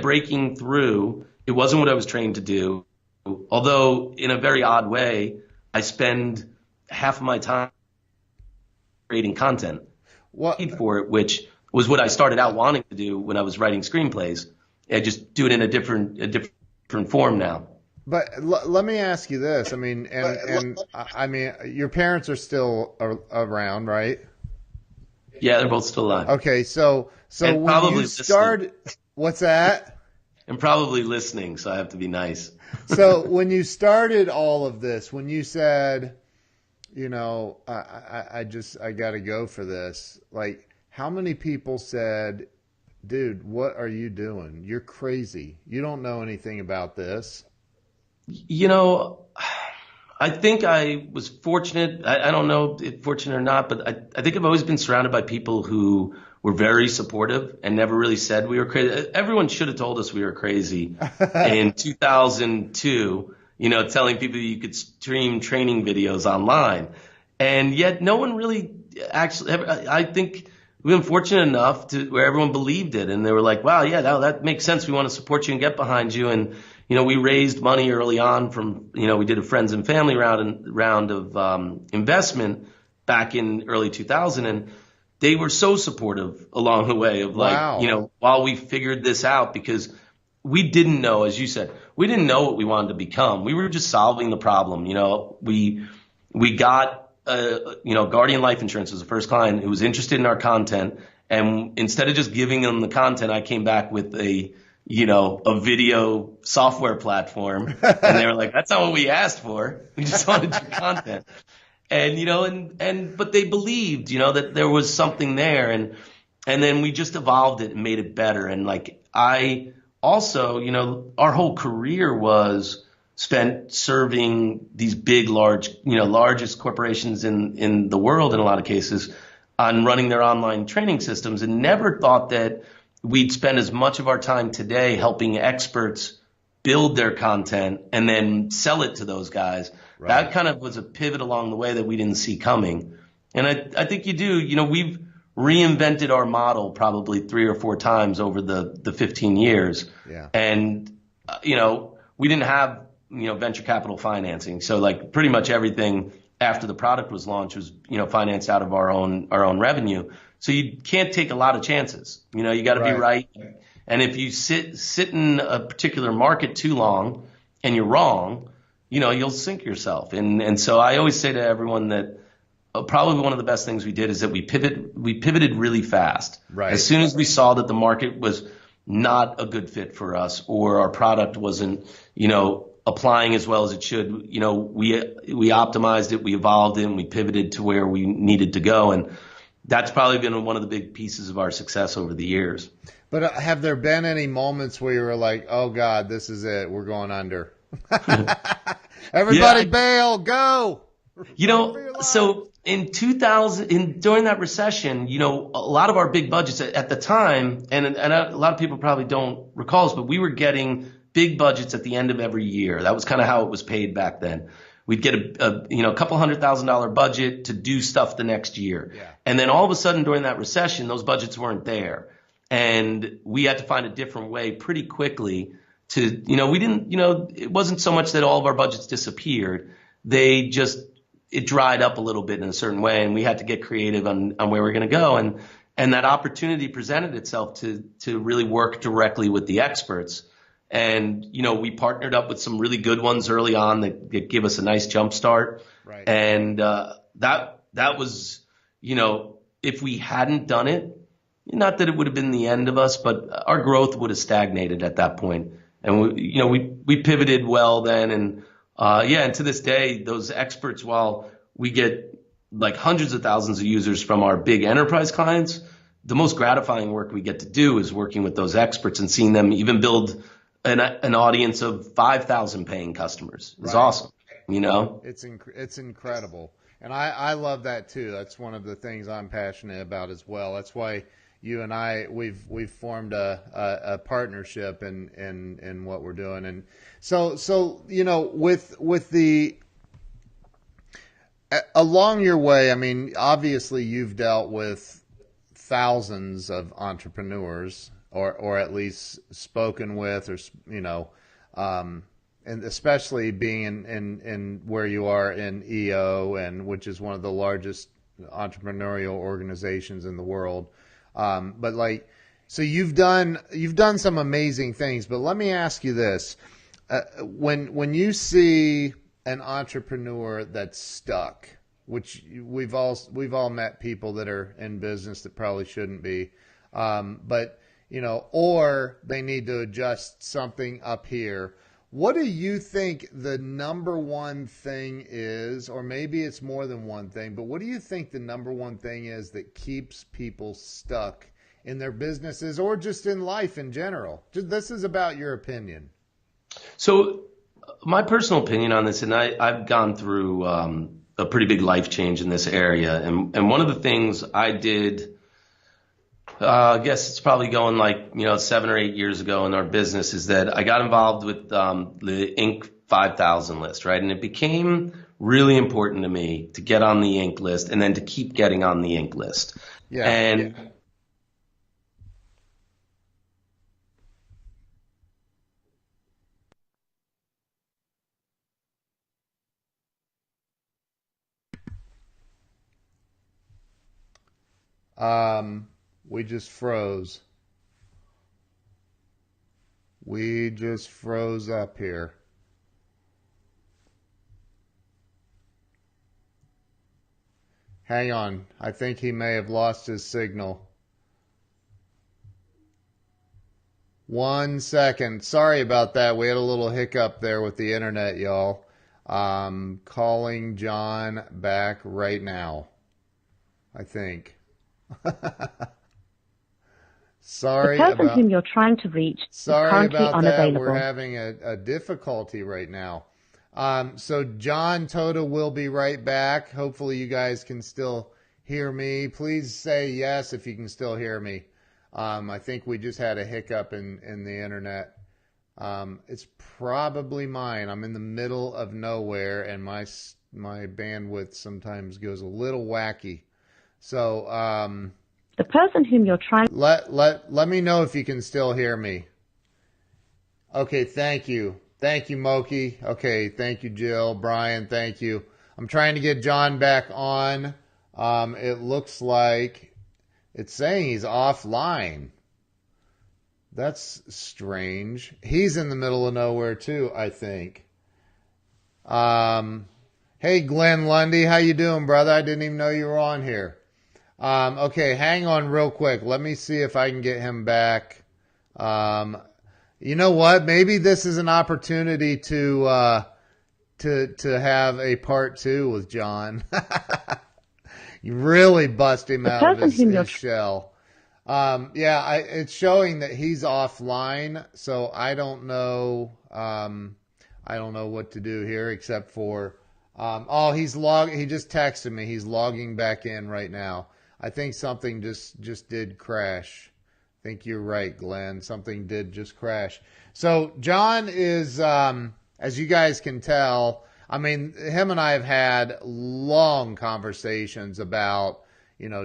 breaking through, it wasn't what I was trained to do. Although in a very odd way, I spend half of my time creating content for it, which was what I started out wanting to do when I was writing screenplays. I just do it in a different form now. But let me ask you this. I mean, I mean, your parents are still around, right? Yeah, they're both still alive. Okay, so and when you started, what's that? And probably listening, so I have to be nice. So when you started all of this, when you said, you know, I got to go for this, like, how many people said, dude, what are you doing? You're crazy. You don't know anything about this. You know, I think I was fortunate. I don't know if fortunate or not, but I think I've always been surrounded by people who were very supportive and never really said we were crazy. Everyone should have told us we were crazy in 2002, you know, telling people you could stream training videos online. And yet no one really actually, I think we've been fortunate enough to where everyone believed it. And they were like, wow, yeah, that makes sense. We want to support you and get behind you. And, you know, we raised money early on from, you know, we did a friends and family round of investment back in early 2000. And they were so supportive along the way of like, wow. You know, while we figured this out, because we didn't know, as you said, we didn't know what we wanted to become. We were just solving the problem. You know, we got, you know, Guardian Life Insurance was the first client who was interested in our content. And instead of just giving them the content, I came back with a video software platform. And they were like, that's not what we asked for. We just wanted your content. And, you know, but they believed, you know, that there was something there. And then we just evolved it and made it better. And like, I also, you know, our whole career was spent serving these big, largest corporations in the world in a lot of cases on running their online training systems, and never thought that we'd spend as much of our time today helping experts build their content and then sell it to those guys. Right. That kind of was a pivot along the way that we didn't see coming. And I think you do, you know, we've reinvented our model probably 3 or 4 times over the 15 years. Yeah. And, you know, we didn't have, you know, venture capital financing. So like pretty much everything after the product was launched was, you know, financed out of our own revenue. So you can't take a lot of chances. You know, you got to be right. And if you sit in a particular market too long and you're wrong, you know, you'll sink yourself. And so I always say to everyone that probably one of the best things we did is that we pivoted really fast. Right. As soon as we saw that the market was not a good fit for us, or our product wasn't, you know, applying as well as it should, you know, we optimized it, we evolved it, and we pivoted to where we needed to go. And that's probably been one of the big pieces of our success over the years. But have there been any moments where you were like, oh God, this is it, we're going under? Everybody bail, go. You know, so in 2000, during that recession, you know, a lot of our big budgets at the time, and a lot of people probably don't recall this, but we were getting big budgets at the end of every year. That was kind of how it was paid back then. We'd get a couple $100,000 budget to do stuff the next year. Yeah. And then all of a sudden during that recession, those budgets weren't there. And we had to find a different way pretty quickly to, you know, we didn't, you know, it wasn't so much that all of our budgets disappeared. It dried up a little bit in a certain way, and we had to get creative on where we're going to go. And that opportunity presented itself to really work directly with the experts. And, you know, we partnered up with some really good ones early on that give us a nice jump start. Right. And that was, you know, if we hadn't done it, not that it would have been the end of us, but our growth would have stagnated at that point. And we pivoted well then, and Yeah, and to this day, those experts, while we get like hundreds of thousands of users from our big enterprise clients, the most gratifying work we get to do is working with those experts and seeing them even build an audience of 5,000 paying customers. It's Right. awesome, you know? It's incredible, and I love that too. That's one of the things I'm passionate about as well. That's why you and I we've formed a partnership in what we're doing, and so with the along your way. I mean, obviously you've dealt with thousands of entrepreneurs, or at least spoken with, or and especially being in where you are in EO, and which is one of the largest entrepreneurial organizations in the world. But like, so you've done some amazing things. But let me ask you this: when you see an entrepreneur that's stuck, which we've all met people that are in business that probably shouldn't be, but or they need to adjust something up here. What do you think the number one thing is, or maybe it's more than one thing, but what do you think the number one thing is that keeps people stuck in their businesses or just in life in general? This is about your opinion. So my personal opinion on this, and I've gone through a pretty big life change in this area, and one of the things I did, I guess it's probably going like 7 or 8 years ago in our business, is that I got involved with the Inc. 5000 list, right? And it became really important to me to get on the Inc. list and then to keep getting on the Inc. list. Yeah. And We just froze. We just froze up here. Hang on. I think he may have lost his signal. 1 second. Sorry about that. We had a little hiccup there with the internet, y'all. Calling Jon back right now, I think. The person whom you're trying to reach is Sorry currently about that. unavailable. We're having a difficulty right now. So Jon Tota will be right back. Hopefully you guys can still hear me. Please say yes if you can still hear me. I think we just had a hiccup in the internet. It's probably mine. I'm in the middle of nowhere, and my bandwidth sometimes goes a little wacky. So The person whom you're trying let me know if you can still hear me. Okay, thank you. Thank you, Moki. Okay, thank you, Jill. Brian, thank you. I'm trying to get Jon back on. It looks like it's saying he's offline. That's strange. He's in the middle of nowhere too, I think. Hey, Glenn Lundy, how you doing, brother? I didn't even know you were on here. Okay, hang on real quick. Let me see if I can get him back. You know what? Maybe this is an opportunity to have a part two with Jon. You really bust him out of his shell. It's showing that he's offline, so I don't know. I don't know what to do here except for. He just texted me. He's logging back in right now. I think something just did crash. I think you're right, Glenn. Something did just crash. So Jon is, as you guys can tell, I mean, him and I have had long conversations about,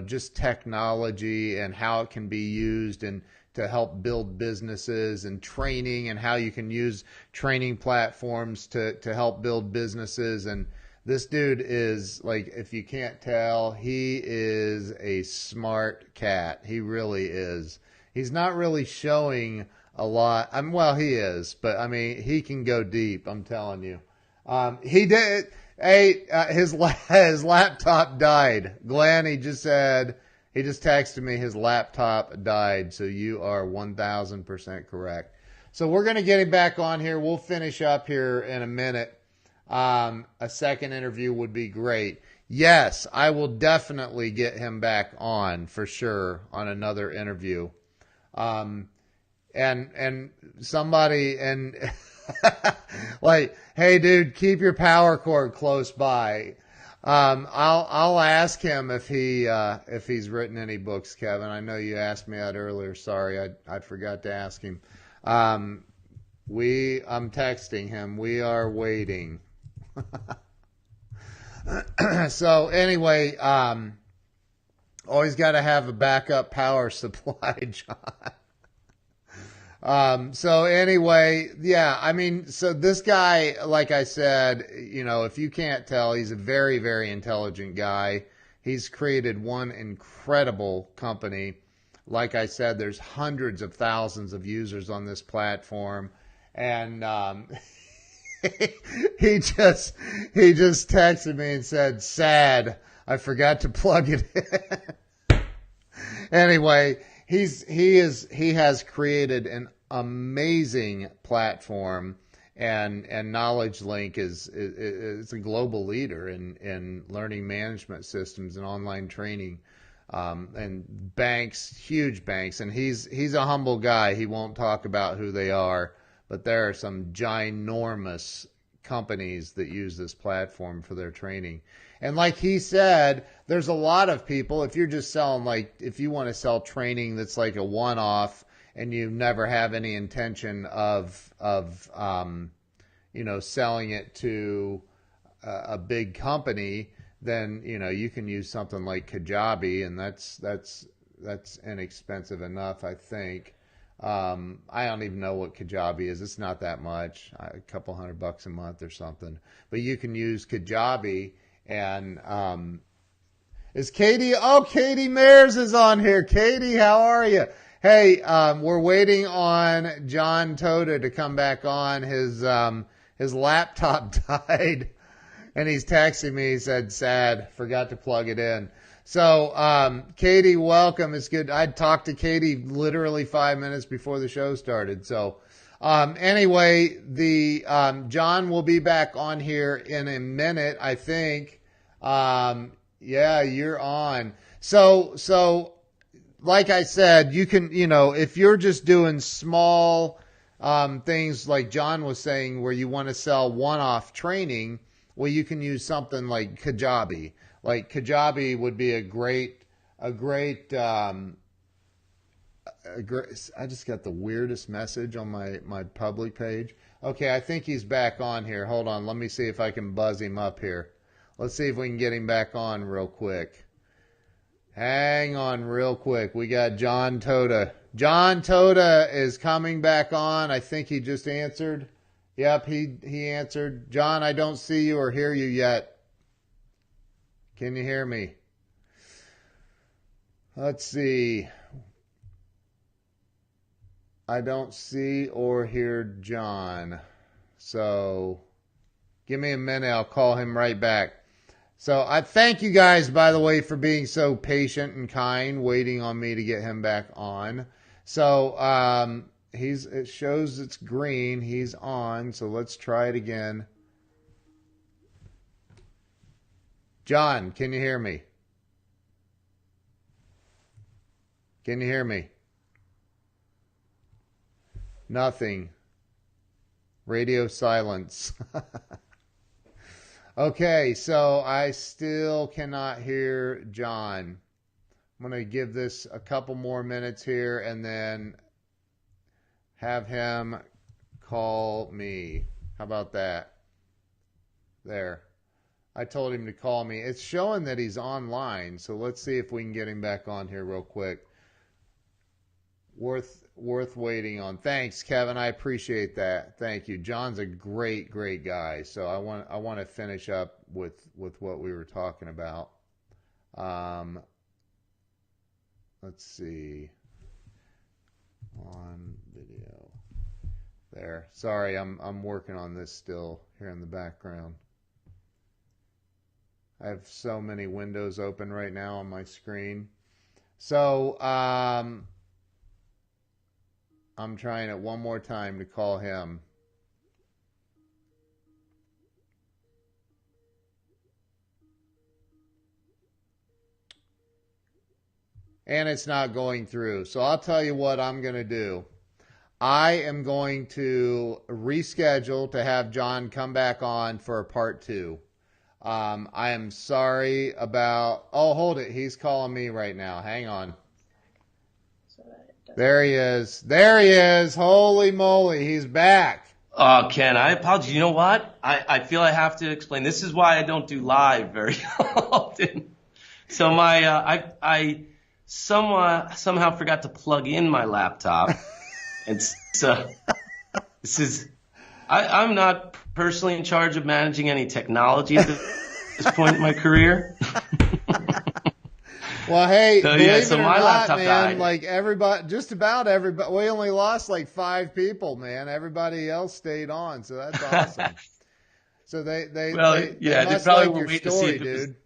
just technology and how it can be used and to help build businesses, and training, and how you can use training platforms to help build businesses. And this dude is, like, if you can't tell, he is a smart cat. He really is. He's not really showing a lot. Well, he is, but I mean, he can go deep. I'm telling you. He did. Hey, his laptop died. Glenn, he just texted me his laptop died. So you are 1,000% correct. So we're going to get him back on here. We'll finish up here in a minute. A second interview would be great. Yes, I will definitely get him back on for sure on another interview. And somebody and like, hey dude, keep your power cord close by. I'll ask him if he's written any books, Kevin. I know you asked me that earlier. Sorry, I forgot to ask him. I'm texting him. We are waiting. So anyway, always got to have a backup power supply, John. So anyway, yeah, I mean, so this guy, like I said, if you can't tell, he's a very, very intelligent guy. He's created one incredible company. Like I said, there's hundreds of thousands of users on this platform. And, he just texted me and said, sad, I forgot to plug it in. Anyway, he has created an amazing platform, and KnowledgeLink is a global leader in learning management systems and online training, and banks, huge banks. And he's a humble guy. He won't talk about who they are, but there are some ginormous companies that use this platform for their training. And like he said, there's a lot of people, if you're just selling, like, if you want to sell training that's like a one-off and you never have any intention of selling it to a big company, then, you can use something like Kajabi, and that's inexpensive enough, I think. I don't even know what Kajabi is. It's not that much, a couple $100 a month or something. But you can use Kajabi, and is Katie? Oh, Katie Mayers is on here. Katie, how are you? Hey, we're waiting on Jon Tota to come back on. His laptop died, and he's texting me. He said, sad, forgot to plug it in. So, Katie, welcome. It's good. I talked to Katie literally 5 minutes before the show started. So, anyway, John will be back on here in a minute, I think. Yeah, you're on. So, like I said, you can, if you're just doing small, things like John was saying, where you want to sell one-off training, well, you can use something like Kajabi. Like Kajabi would be a great. I just got the weirdest message on my public page. Okay, I think he's back on here. Hold on, let me see if I can buzz him up here. Let's see if we can get him back on real quick. Hang on real quick. We got Jon Tota. Jon Tota is coming back on. I think he just answered. Yep, he answered. John, I don't see you or hear you yet. Can you hear me? Let's see. I don't see or hear John. So give me a minute. I'll call him right back. So I thank you guys, by the way, for being so patient and kind, waiting on me to get him back on. So it shows it's green. He's on. So let's try it again. John, can you hear me? Can you hear me? Nothing. Radio silence. Okay, so I still cannot hear John. I'm going to give this a couple more minutes here and then have him call me. How about that? There. I told him to call me. It's showing that he's online, so let's see if we can get him back on here real quick. Worth waiting on. Thanks, Kevin. I appreciate that. Thank you. John's a great guy. So I want to finish up with what we were talking about. Let's see. On video. There. Sorry, I'm working on this still here in the background. I have so many windows open right now on my screen. So, I'm trying it one more time to call him. and it's not going through. So I'll tell you what I'm going to do. I am going to reschedule to have Jon come back on for a part 2. I am sorry about... Oh, hold it. He's calling me right now. Hang on. There he is. There he is. Holy moly. He's back. Oh, Ken, I apologize. You know what? I feel I have to explain. This is why I don't do live very often. So I somehow forgot to plug in my laptop. And so I'm not personally in charge of managing any technology at this point in my career. Well, hey, so, believe yeah, it so or my not, laptop man, died. like everybody, just about everybody, we only lost like 5 people, man. Everybody else stayed on, so that's awesome. So they must probably like will your wait to story, see if it was, dude.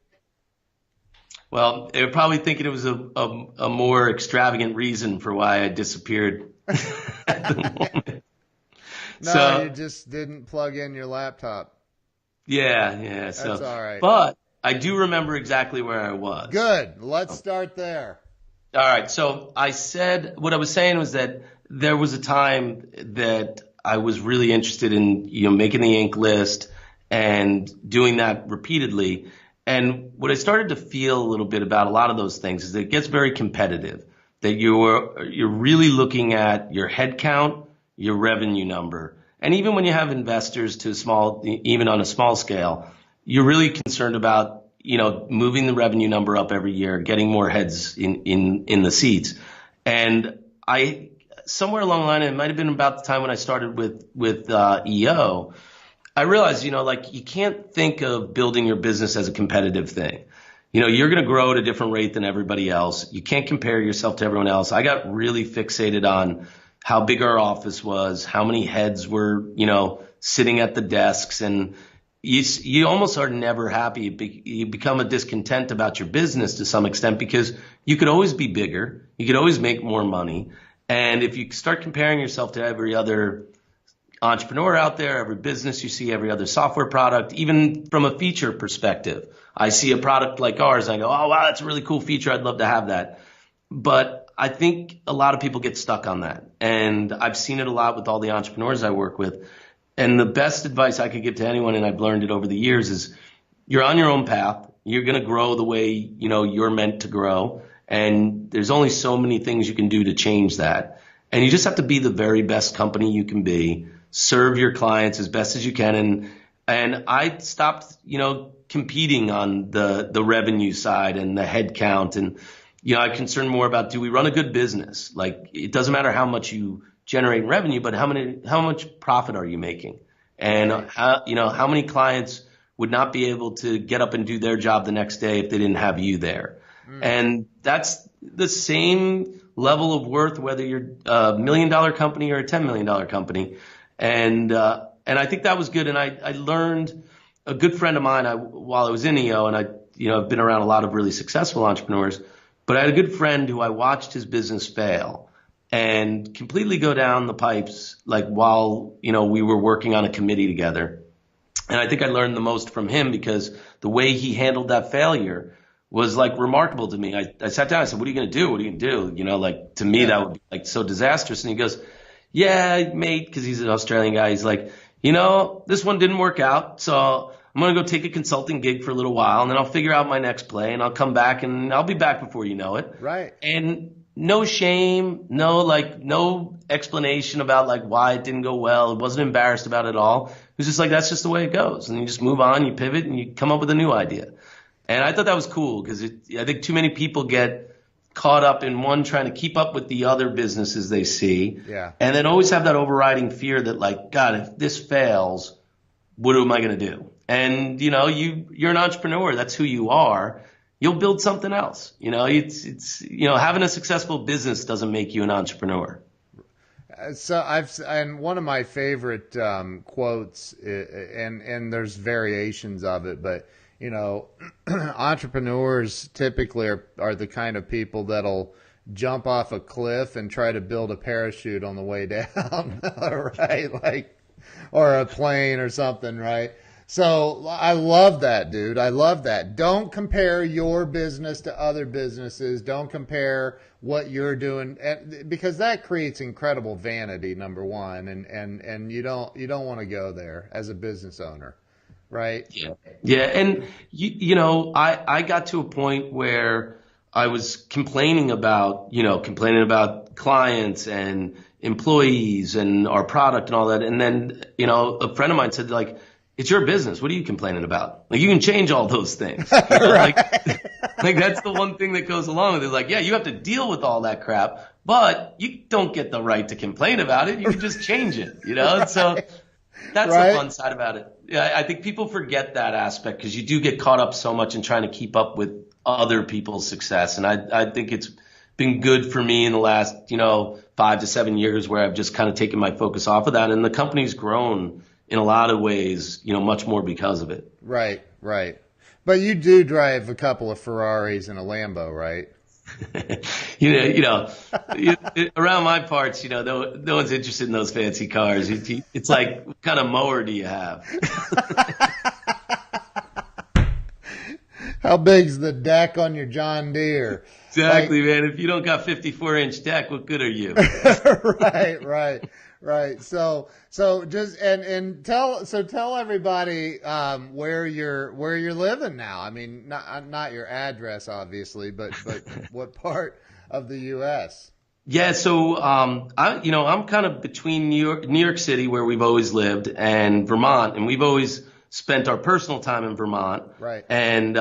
well, they were probably thinking it was a more extravagant reason for why I disappeared at the moment. No, so, you just didn't plug in your laptop. Yeah. That's all right. But I do remember exactly where I was. Good. Let's start there. All right. So what I was saying was that there was a time that I was really interested in, making the Inc. list and doing that repeatedly. And what I started to feel a little bit about a lot of those things is that it gets very competitive, that you're really looking at your head count, your revenue number. And even when you have investors even on a small scale, you're really concerned about, moving the revenue number up every year, getting more heads in the seats. And somewhere along the line, it might have been about the time when I started with EO, I realized, you can't think of building your business as a competitive thing. You're going to grow at a different rate than everybody else. You can't compare yourself to everyone else. I got really fixated on how big our office was, how many heads were, sitting at the desks, and you almost are never happy. You become a discontent about your business to some extent because you could always be bigger. You could always make more money. And if you start comparing yourself to every other entrepreneur out there, every business you see, every other software product, even from a feature perspective, I see a product like ours and I go, oh, wow, that's a really cool feature. I'd love to have that. But I think a lot of people get stuck on that. And I've seen it a lot with all the entrepreneurs I work with. And the best advice I could give to anyone, and I've learned it over the years, is you're on your own path. You're going to grow the way, you're meant to grow. And there's only so many things you can do to change that. And you just have to be the very best company you can be, serve your clients as best as you can. And I stopped, competing on the revenue side and the head count. And, I'm concerned more about, do we run a good business? Like, it doesn't matter how much you generate revenue, but how much profit are you making? And how many clients would not be able to get up and do their job the next day if they didn't have you there? And that's the same level of worth, whether you're a $1 million company or a $10 million company. And I think that was good. And I learned, a good friend of mine, while I was in EO, and I've been around a lot of really successful entrepreneurs, but I had a good friend who I watched his business fail and completely go down the pipes, like while, we were working on a committee together. And I think I learned the most from him because the way he handled that failure was like remarkable to me. I sat down, I said, what are you going to do? What are you going to do? To me, that would be like so disastrous. And he goes, yeah, mate, because he's an Australian guy. He's like, this one didn't work out. So I'm going to go take a consulting gig for a little while and then I'll figure out my next play and I'll come back and I'll be back before you know it. Right. And no shame, no explanation about why it didn't go well. It wasn't embarrassed about it at all. It was just that's just the way it goes. And you just move on, you pivot and you come up with a new idea. And I thought that was cool because I think too many people get caught up in one trying to keep up with the other businesses they see. Yeah. And then always have that overriding fear that God, if this fails, what am I going to do? And, you're an entrepreneur. That's who you are. You'll build something else. It's having a successful business doesn't make you an entrepreneur. So and one of my favorite quotes, and there's variations of it, but entrepreneurs typically are the kind of people that'll jump off a cliff and try to build a parachute on the way down, right? Or a plane or something, right? So I love that, dude. I love that. Don't compare your business to other businesses. Don't compare what you're doing, because that creates incredible vanity, number one, and you don't want to go there as a business owner, right? Yeah. Yeah. And I got to a point where I was complaining about clients and employees and our product and all that. And then, a friend of mine said, like, it's your business. What are you complaining about? Like, you can change all those things. Right. Like that's the one thing that goes along with it. Like, yeah, you have to deal with all that crap, but you don't get the right to complain about it. You can just change it, Right. So that's the fun side about it. Yeah, I think people forget that aspect because you do get caught up so much in trying to keep up with other people's success. And I think it's been good for me in the last, 5 to 7 years where I've just kind of taken my focus off of that. And the company's grown in a lot of ways, much more because of it. Right. But you do drive a couple of Ferraris and a Lambo, right? Around my parts, no one's interested in those fancy cars. It's like, what kind of mower do you have? How big's the deck on your John Deere? Exactly, man. If you don't got 54-inch deck, what good are you? Right. So just tell everybody where you're living now. I mean, not your address, obviously, but what part of the U.S.? Yeah. So I'm kind of between New York City, where we've always lived, and Vermont, and we've always spent our personal time in Vermont. Right. And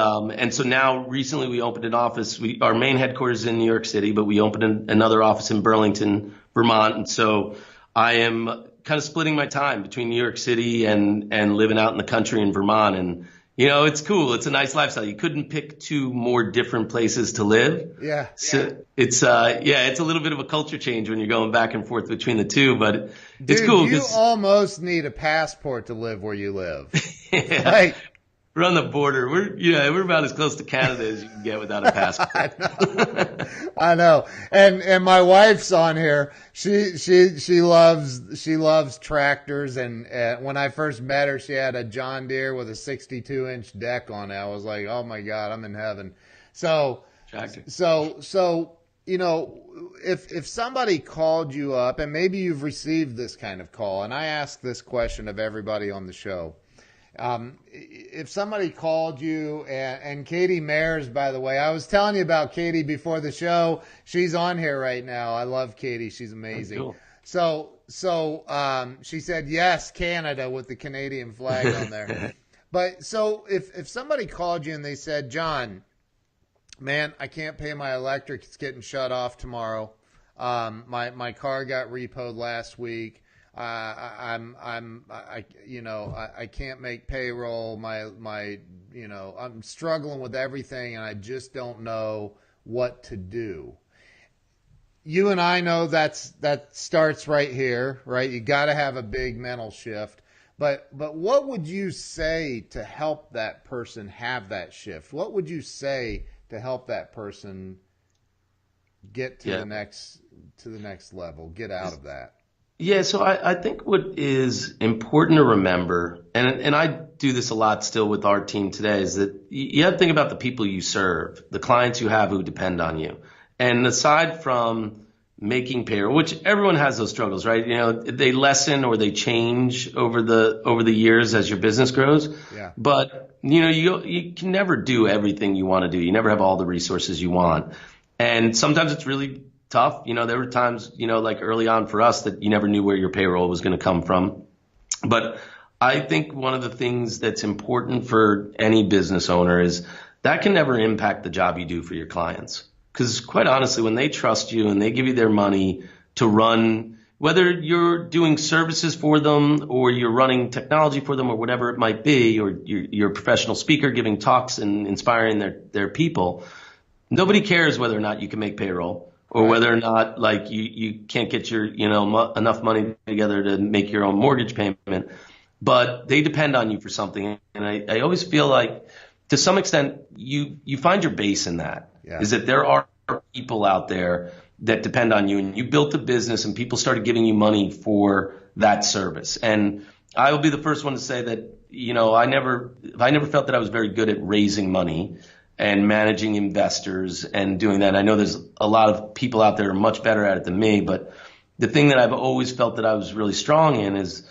so now recently we opened an office. Our main headquarters is in New York City, but we opened another office in Burlington, Vermont, and so I am kind of splitting my time between New York City and living out in the country in Vermont. And, it's cool. It's a nice lifestyle. You couldn't pick two more different places to live. Yeah. So it's a little bit of a culture change when you're going back and forth between the two, but it's cool. You almost need a passport to live where you live. Yeah. Right. We're on the border. We're about as close to Canada as you can get without a passport. I know. And my wife's on here. She loves tractors. And when I first met her, she had a John Deere with a 62-inch deck on it. I was like, oh my God, I'm in heaven. So, Tractor. so if somebody called you up, and maybe you've received this kind of call, and I ask this question of everybody on the show. If somebody called you, and Katie Mayers, by the way, I was telling you about Katie before the show. She's on here right now. I love Katie. She's amazing. Cool. So she said, yes, Canada, with the Canadian flag on there. But so if somebody called you and they said, John, man, I can't pay my electric. It's getting shut off tomorrow. My car got repoed last week. I can't make payroll. I'm struggling with everything, and I just don't know what to do. You and I know that starts right here, right? You got to have a big mental shift. But what would you say to help that person have that shift? What would you say to help that person get to the next level, get out of that? Yeah, so I think what is important to remember, and I do this a lot still with our team today, is that you have to think about the people you serve, the clients you have who depend on you. And aside from making payroll, which everyone has those struggles, right? They lessen or they change over the years as your business grows. Yeah. But you can never do everything you want to do. You never have all the resources you want. And sometimes it's really tough. There were times, like early on for us that you never knew where your payroll was going to come from. But I think one of the things that's important for any business owner is that can never impact the job you do for your clients. Because quite honestly, when they trust you and they give you their money to run, whether you're doing services for them or you're running technology for them or whatever it might be, or you're a professional speaker giving talks and inspiring their people, nobody cares whether or not you can make payroll. Or whether or not, like, you can't get your, enough money together to make your own mortgage payment, but they depend on you for something. And I always feel like, to some extent, you find your base in that. Yeah. Is that there are people out there that depend on you, and you built a business and people started giving you money for that service. And I will be the first one to say that, I never felt that I was very good at raising money and managing investors and doing that. I know there's a lot of people out there who are much better at it than me, but the thing that I've always felt that I was really strong in is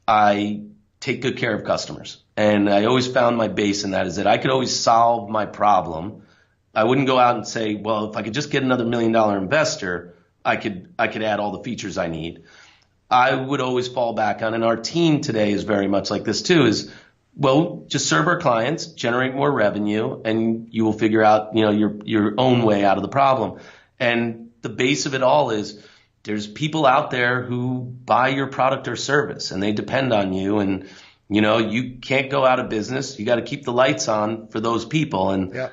I take good care of customers. And I always found my base in that is that I could always solve my problem. I wouldn't go out and say, well, if I could just get another $1 million investor, I could add all the features I need. I would always fall back on, and our team today is very much like this too, is, well, just serve our clients, generate more revenue, and you will figure out, your own way out of the problem. And the base of it all is there's people out there who buy your product or service and they depend on you, and, you can't go out of business. You got to keep the lights on for those people. And yeah.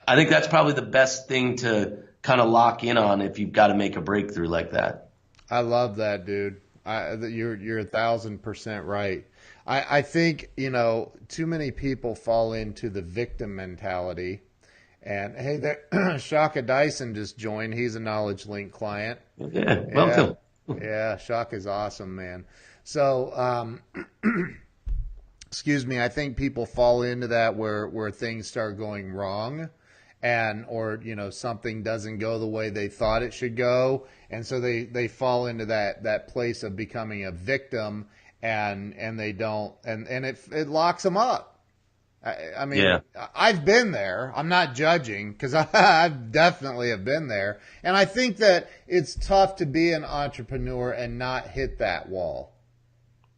I think that's probably the best thing to kind of lock in on if you've got to make a breakthrough like that. I love that, dude. You're 1,000% right. I think, too many people fall into the victim mentality. And hey, there, Shaka Dyson just joined. He's a KnowledgeLink client. Yeah, welcome. Yeah, Shaka's awesome, man. So, excuse me, I think people fall into that where things start going wrong, or something doesn't go the way they thought it should go, and so they fall into that place of becoming a victim, and they don't, and it locks them up. I mean, yeah. I've been there. I'm not judging, because I definitely have been there, and I think that it's tough to be an entrepreneur and not hit that wall.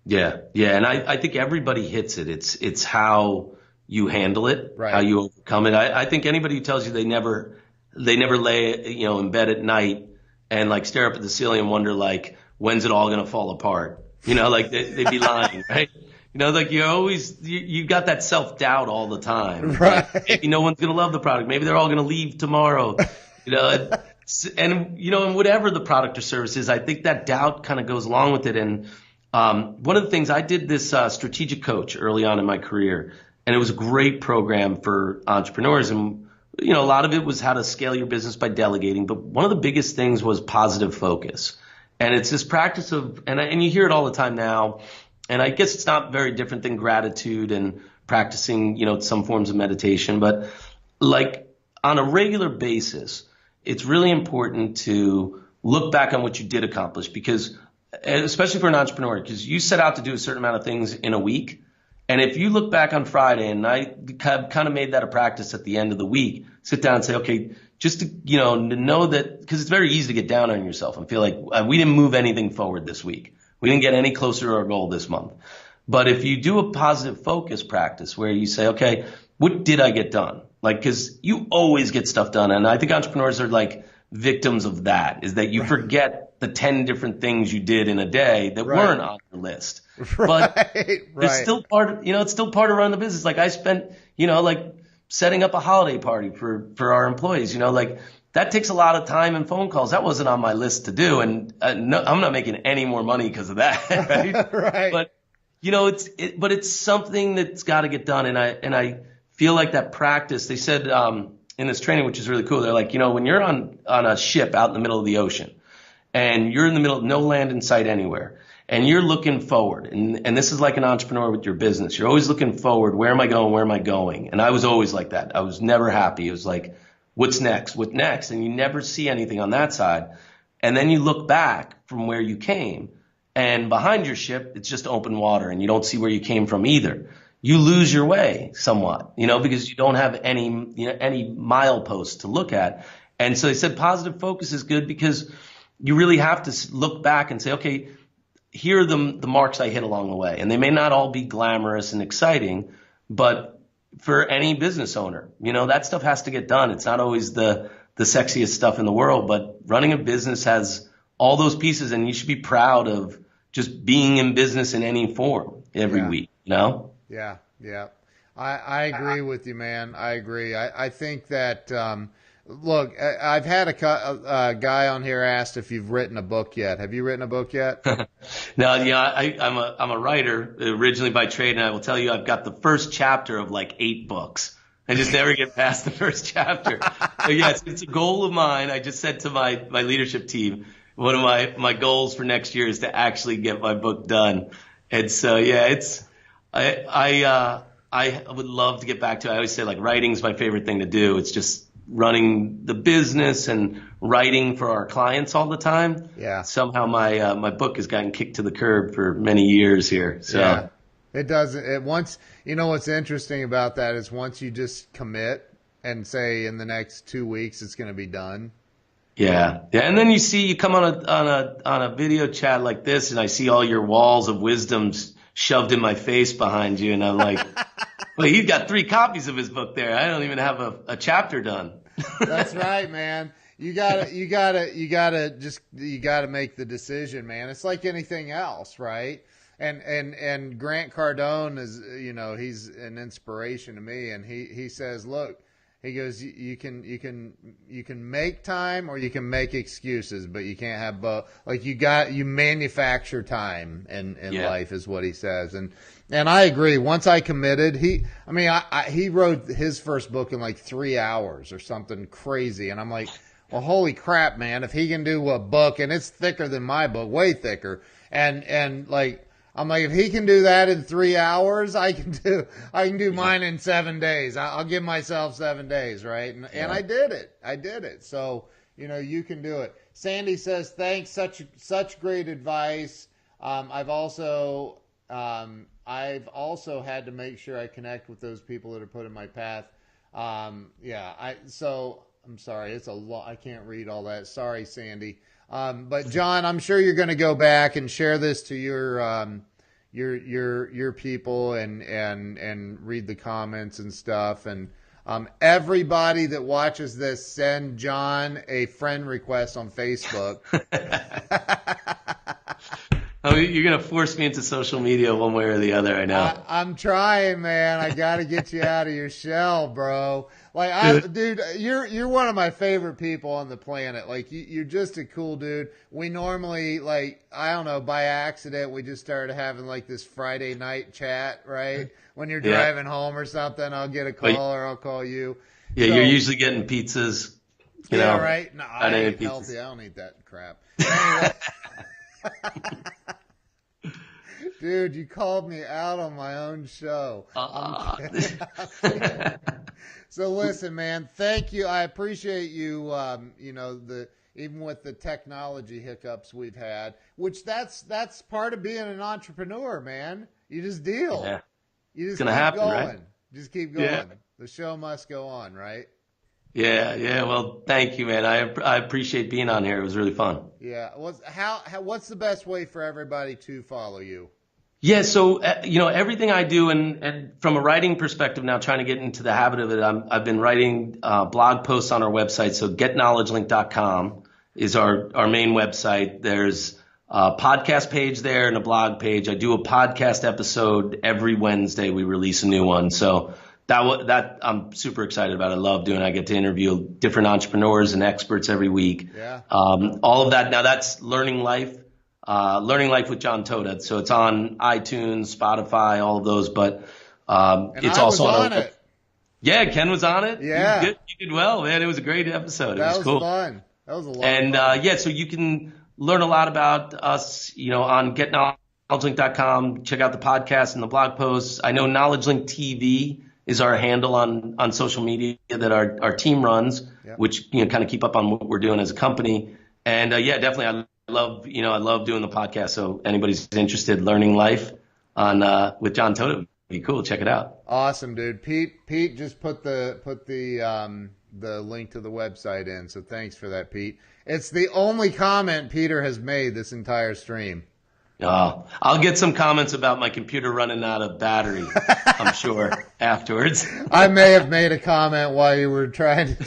Yeah, and I think everybody hits it. It's how you handle it, right, how you overcome it. I think anybody who tells you they never lay, in bed at night and like stare up at the ceiling and wonder like, when's it all going to fall apart? Like they'd be lying, right? Like you got that self-doubt all the time. Right. Like, maybe no one's going to love the product. Maybe they're all going to leave tomorrow, and whatever the product or service is, I think that doubt kind of goes along with it. And one of the things I did this strategic coach early on in my career, and it was a great program for entrepreneurs. And, a lot of it was how to scale your business by delegating. But one of the biggest things was positive focus. And it's this practice of, and you hear it all the time now, and I guess it's not very different than gratitude and practicing, some forms of meditation. But like on a regular basis, it's really important to look back on what you did accomplish, because especially for an entrepreneur, because you set out to do a certain amount of things in a week. And if you look back on Friday, and I kind of made that a practice at the end of the week, sit down and say, okay, just to, to know that, because it's very easy to get down on yourself and feel like we didn't move anything forward this week. We didn't get any closer to our goal this month. But if you do a positive focus practice where you say, okay, what did I get done? Like, because you always get stuff done. And I think entrepreneurs are like victims of that, is that you forget the 10 different things you did in a day that weren't on your list. But it's still part of, it's still part of running the business. Like I spent, like setting up a holiday party for our employees, like that takes a lot of time and phone calls. That wasn't on my list to do. And no, I'm not making any more money because of that. Right. Right. But, but it's something that's got to get done. And I feel like that practice, they said, in this training, which is really cool, they're like, when you're on a ship out in the middle of the ocean and you're in the middle of no land in sight anywhere, and you're looking forward, and this is like an entrepreneur with your business. You're always looking forward. Where am I going? Where am I going? And I was always like that. I was never happy. It was like, what's next? What next? And you never see anything on that side. And then you look back from where you came, and behind your ship, it's just open water, and you don't see where you came from either. You lose your way somewhat, because you don't have any mileposts to look at. And so they said positive focus is good because you really have to look back and say, okay, here are the marks I hit along the way. And they may not all be glamorous and exciting, but for any business owner, that stuff has to get done. It's not always the sexiest stuff in the world, but running a business has all those pieces, and you should be proud of just being in business in any form every week, Yeah. I agree with you, man. I agree. I think that, look, I've had a guy on here asked if you've written a book yet. Have you written a book yet? No, I'm a writer originally by trade, and I will tell you I've got the first chapter of like 8 books. I just never get past the first chapter. But yeah, it's a goal of mine. I just said to my leadership team, one of my goals for next year is to actually get my book done. And so, yeah, I would love to get back to, I always say like writing's my favorite thing to do. It's just running the business and writing for our clients all the time. Yeah. Somehow my book has gotten kicked to the curb for many years here. So yeah, it doesn't. It once, you know, what's interesting about that is once you just commit and say in the next 2 weeks it's going to be done. Yeah. And then you come on a video chat like this, and I see all your walls of wisdoms shoved in my face behind you, and I'm like, well, he's got 3 copies of his book there. I don't even have a chapter done. That's right, man. You gotta make the decision, man. It's like anything else, right? And Grant Cardone is, you know, he's an inspiration to me, and he says, look, he goes, you can make time or you can make excuses, but you can't have both. Like you manufacture time in life is what he says. And I agree. Once I committed, he wrote his first book in like 3 hours or something crazy. And I'm like, well, holy crap, man, if he can do a book, and it's thicker than my book, way thicker. And like, I'm like, if he can do that in 3 hours, I can do mine in 7 days. I'll give myself 7 days, right? And I did it. So, you know, you can do it. Sandy says, thanks, such great advice. I've also had to make sure I connect with those people that are put in my path. So I'm sorry, it's a lot. I can't read all that. Sorry, Sandy. But John, I'm sure you're going to go back and share this to your people and read the comments and stuff. And everybody that watches this, send John a friend request on Facebook. Oh, you're going to force me into social media one way or the other, I know. I'm trying, man. I got to get you out of your shell, bro. Like, dude, you're one of my favorite people on the planet. Like, you're just a cool dude. We normally, like, I don't know, by accident, we just started having, like, this Friday night chat, right? When you're driving home or something, I'll get a call or I'll call you. Yeah, so, you're usually getting pizzas. You know, right? No, I ain't healthy. I don't eat that crap. Anyway. Dude, you called me out on my own show. So listen, man, thank you. I appreciate you. You know, even with the technology hiccups we've had, which that's part of being an entrepreneur, man. You just deal. Yeah. You just keep going. Right? Just keep going. Yeah. The show must go on, right? Yeah. Well, thank you, man. I appreciate being on here. It was really fun. Yeah. What's the best way for everybody to follow you? Yeah, so you know, everything I do, and from a writing perspective now, trying to get into the habit of it, I've been writing blog posts on our website. So getknowledgelink.com is our main website. There's a podcast page there and a blog page. I do a podcast episode every Wednesday. We release a new one. So that I'm super excited about. I love doing. I get to interview different entrepreneurs and experts every week. Yeah. All of that. Now that's Learning Life with Jon Tota. So it's on iTunes, Spotify, all of those, but it's also on it. Yeah, Ken was on it. Yeah. You did well, man. It was a great episode. It was cool. Fun. That was a lot of fun. So you can learn a lot about us, you know, on getknowledgelink.com. Check out the podcast and the blog posts. I know KnowledgeLink TV is our handle on social media that our team runs, which, you know, kind of keep up on what we're doing as a company. And definitely I love doing the podcast. So anybody's interested, Learning Life with Jon Tota would be cool. Check it out. Awesome, dude. Pete just put the link to the website in. So thanks for that, Pete. It's the only comment Peter has made this entire stream. I'll get some comments about my computer running out of battery, I'm sure, afterwards. I may have made a comment while you were trying to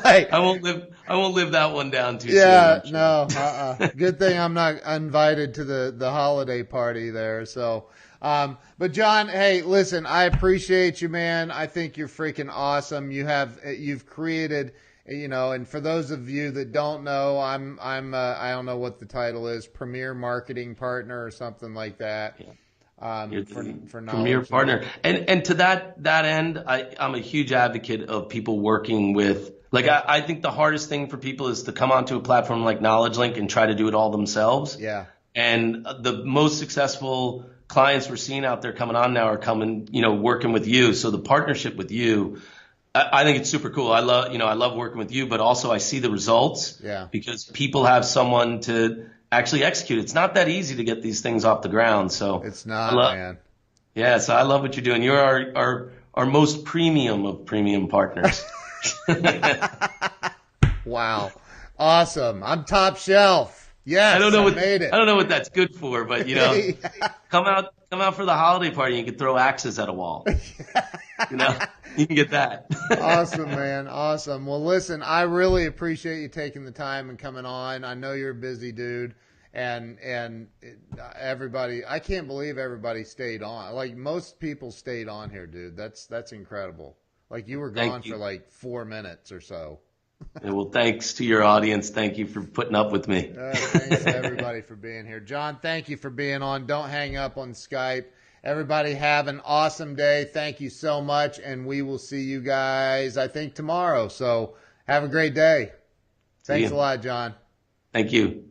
I won't live that one down too soon. Yeah, sure. No. Good thing I'm not invited to the holiday party there. So, but John, hey, listen, I appreciate you, man. I think you're freaking awesome. You've created, you know, and for those of you that don't know, I don't know what the title is, Premier Marketing Partner or something like that. Yeah. For Premier Partner. And to that end, I'm a huge advocate of people working with, like, I think the hardest thing for people is to come onto a platform like KnowledgeLink and try to do it all themselves. Yeah. And the most successful clients we're seeing out there coming on now are coming, working with you. So the partnership with you, I think it's super cool. I love working with you, but also I see the results because people have someone to actually execute. It's not that easy to get these things off the ground. So it's not, man. Yeah. So I love what you're doing. You're our most premium of premium partners. Wow. Awesome. I'm top shelf. Yes, made it. I don't know what that's good for, but come out for the holiday party and you can throw axes at a wall. You can get that. Awesome, man. Awesome. Well, listen, I really appreciate you taking the time and coming on. I know you're a busy dude, and everybody, I can't believe everybody stayed on. Like, most people stayed on here, dude. That's incredible. Like, you were gone for like 4 minutes or so. Yeah, well, thanks to your audience. Thank you for putting up with me. Thanks to everybody for being here. Jon, thank you for being on. Don't hang up on Skype. Everybody have an awesome day. Thank you so much, and we will see you guys, I think, tomorrow. So have a great day. Thanks a lot, Jon. Thank you.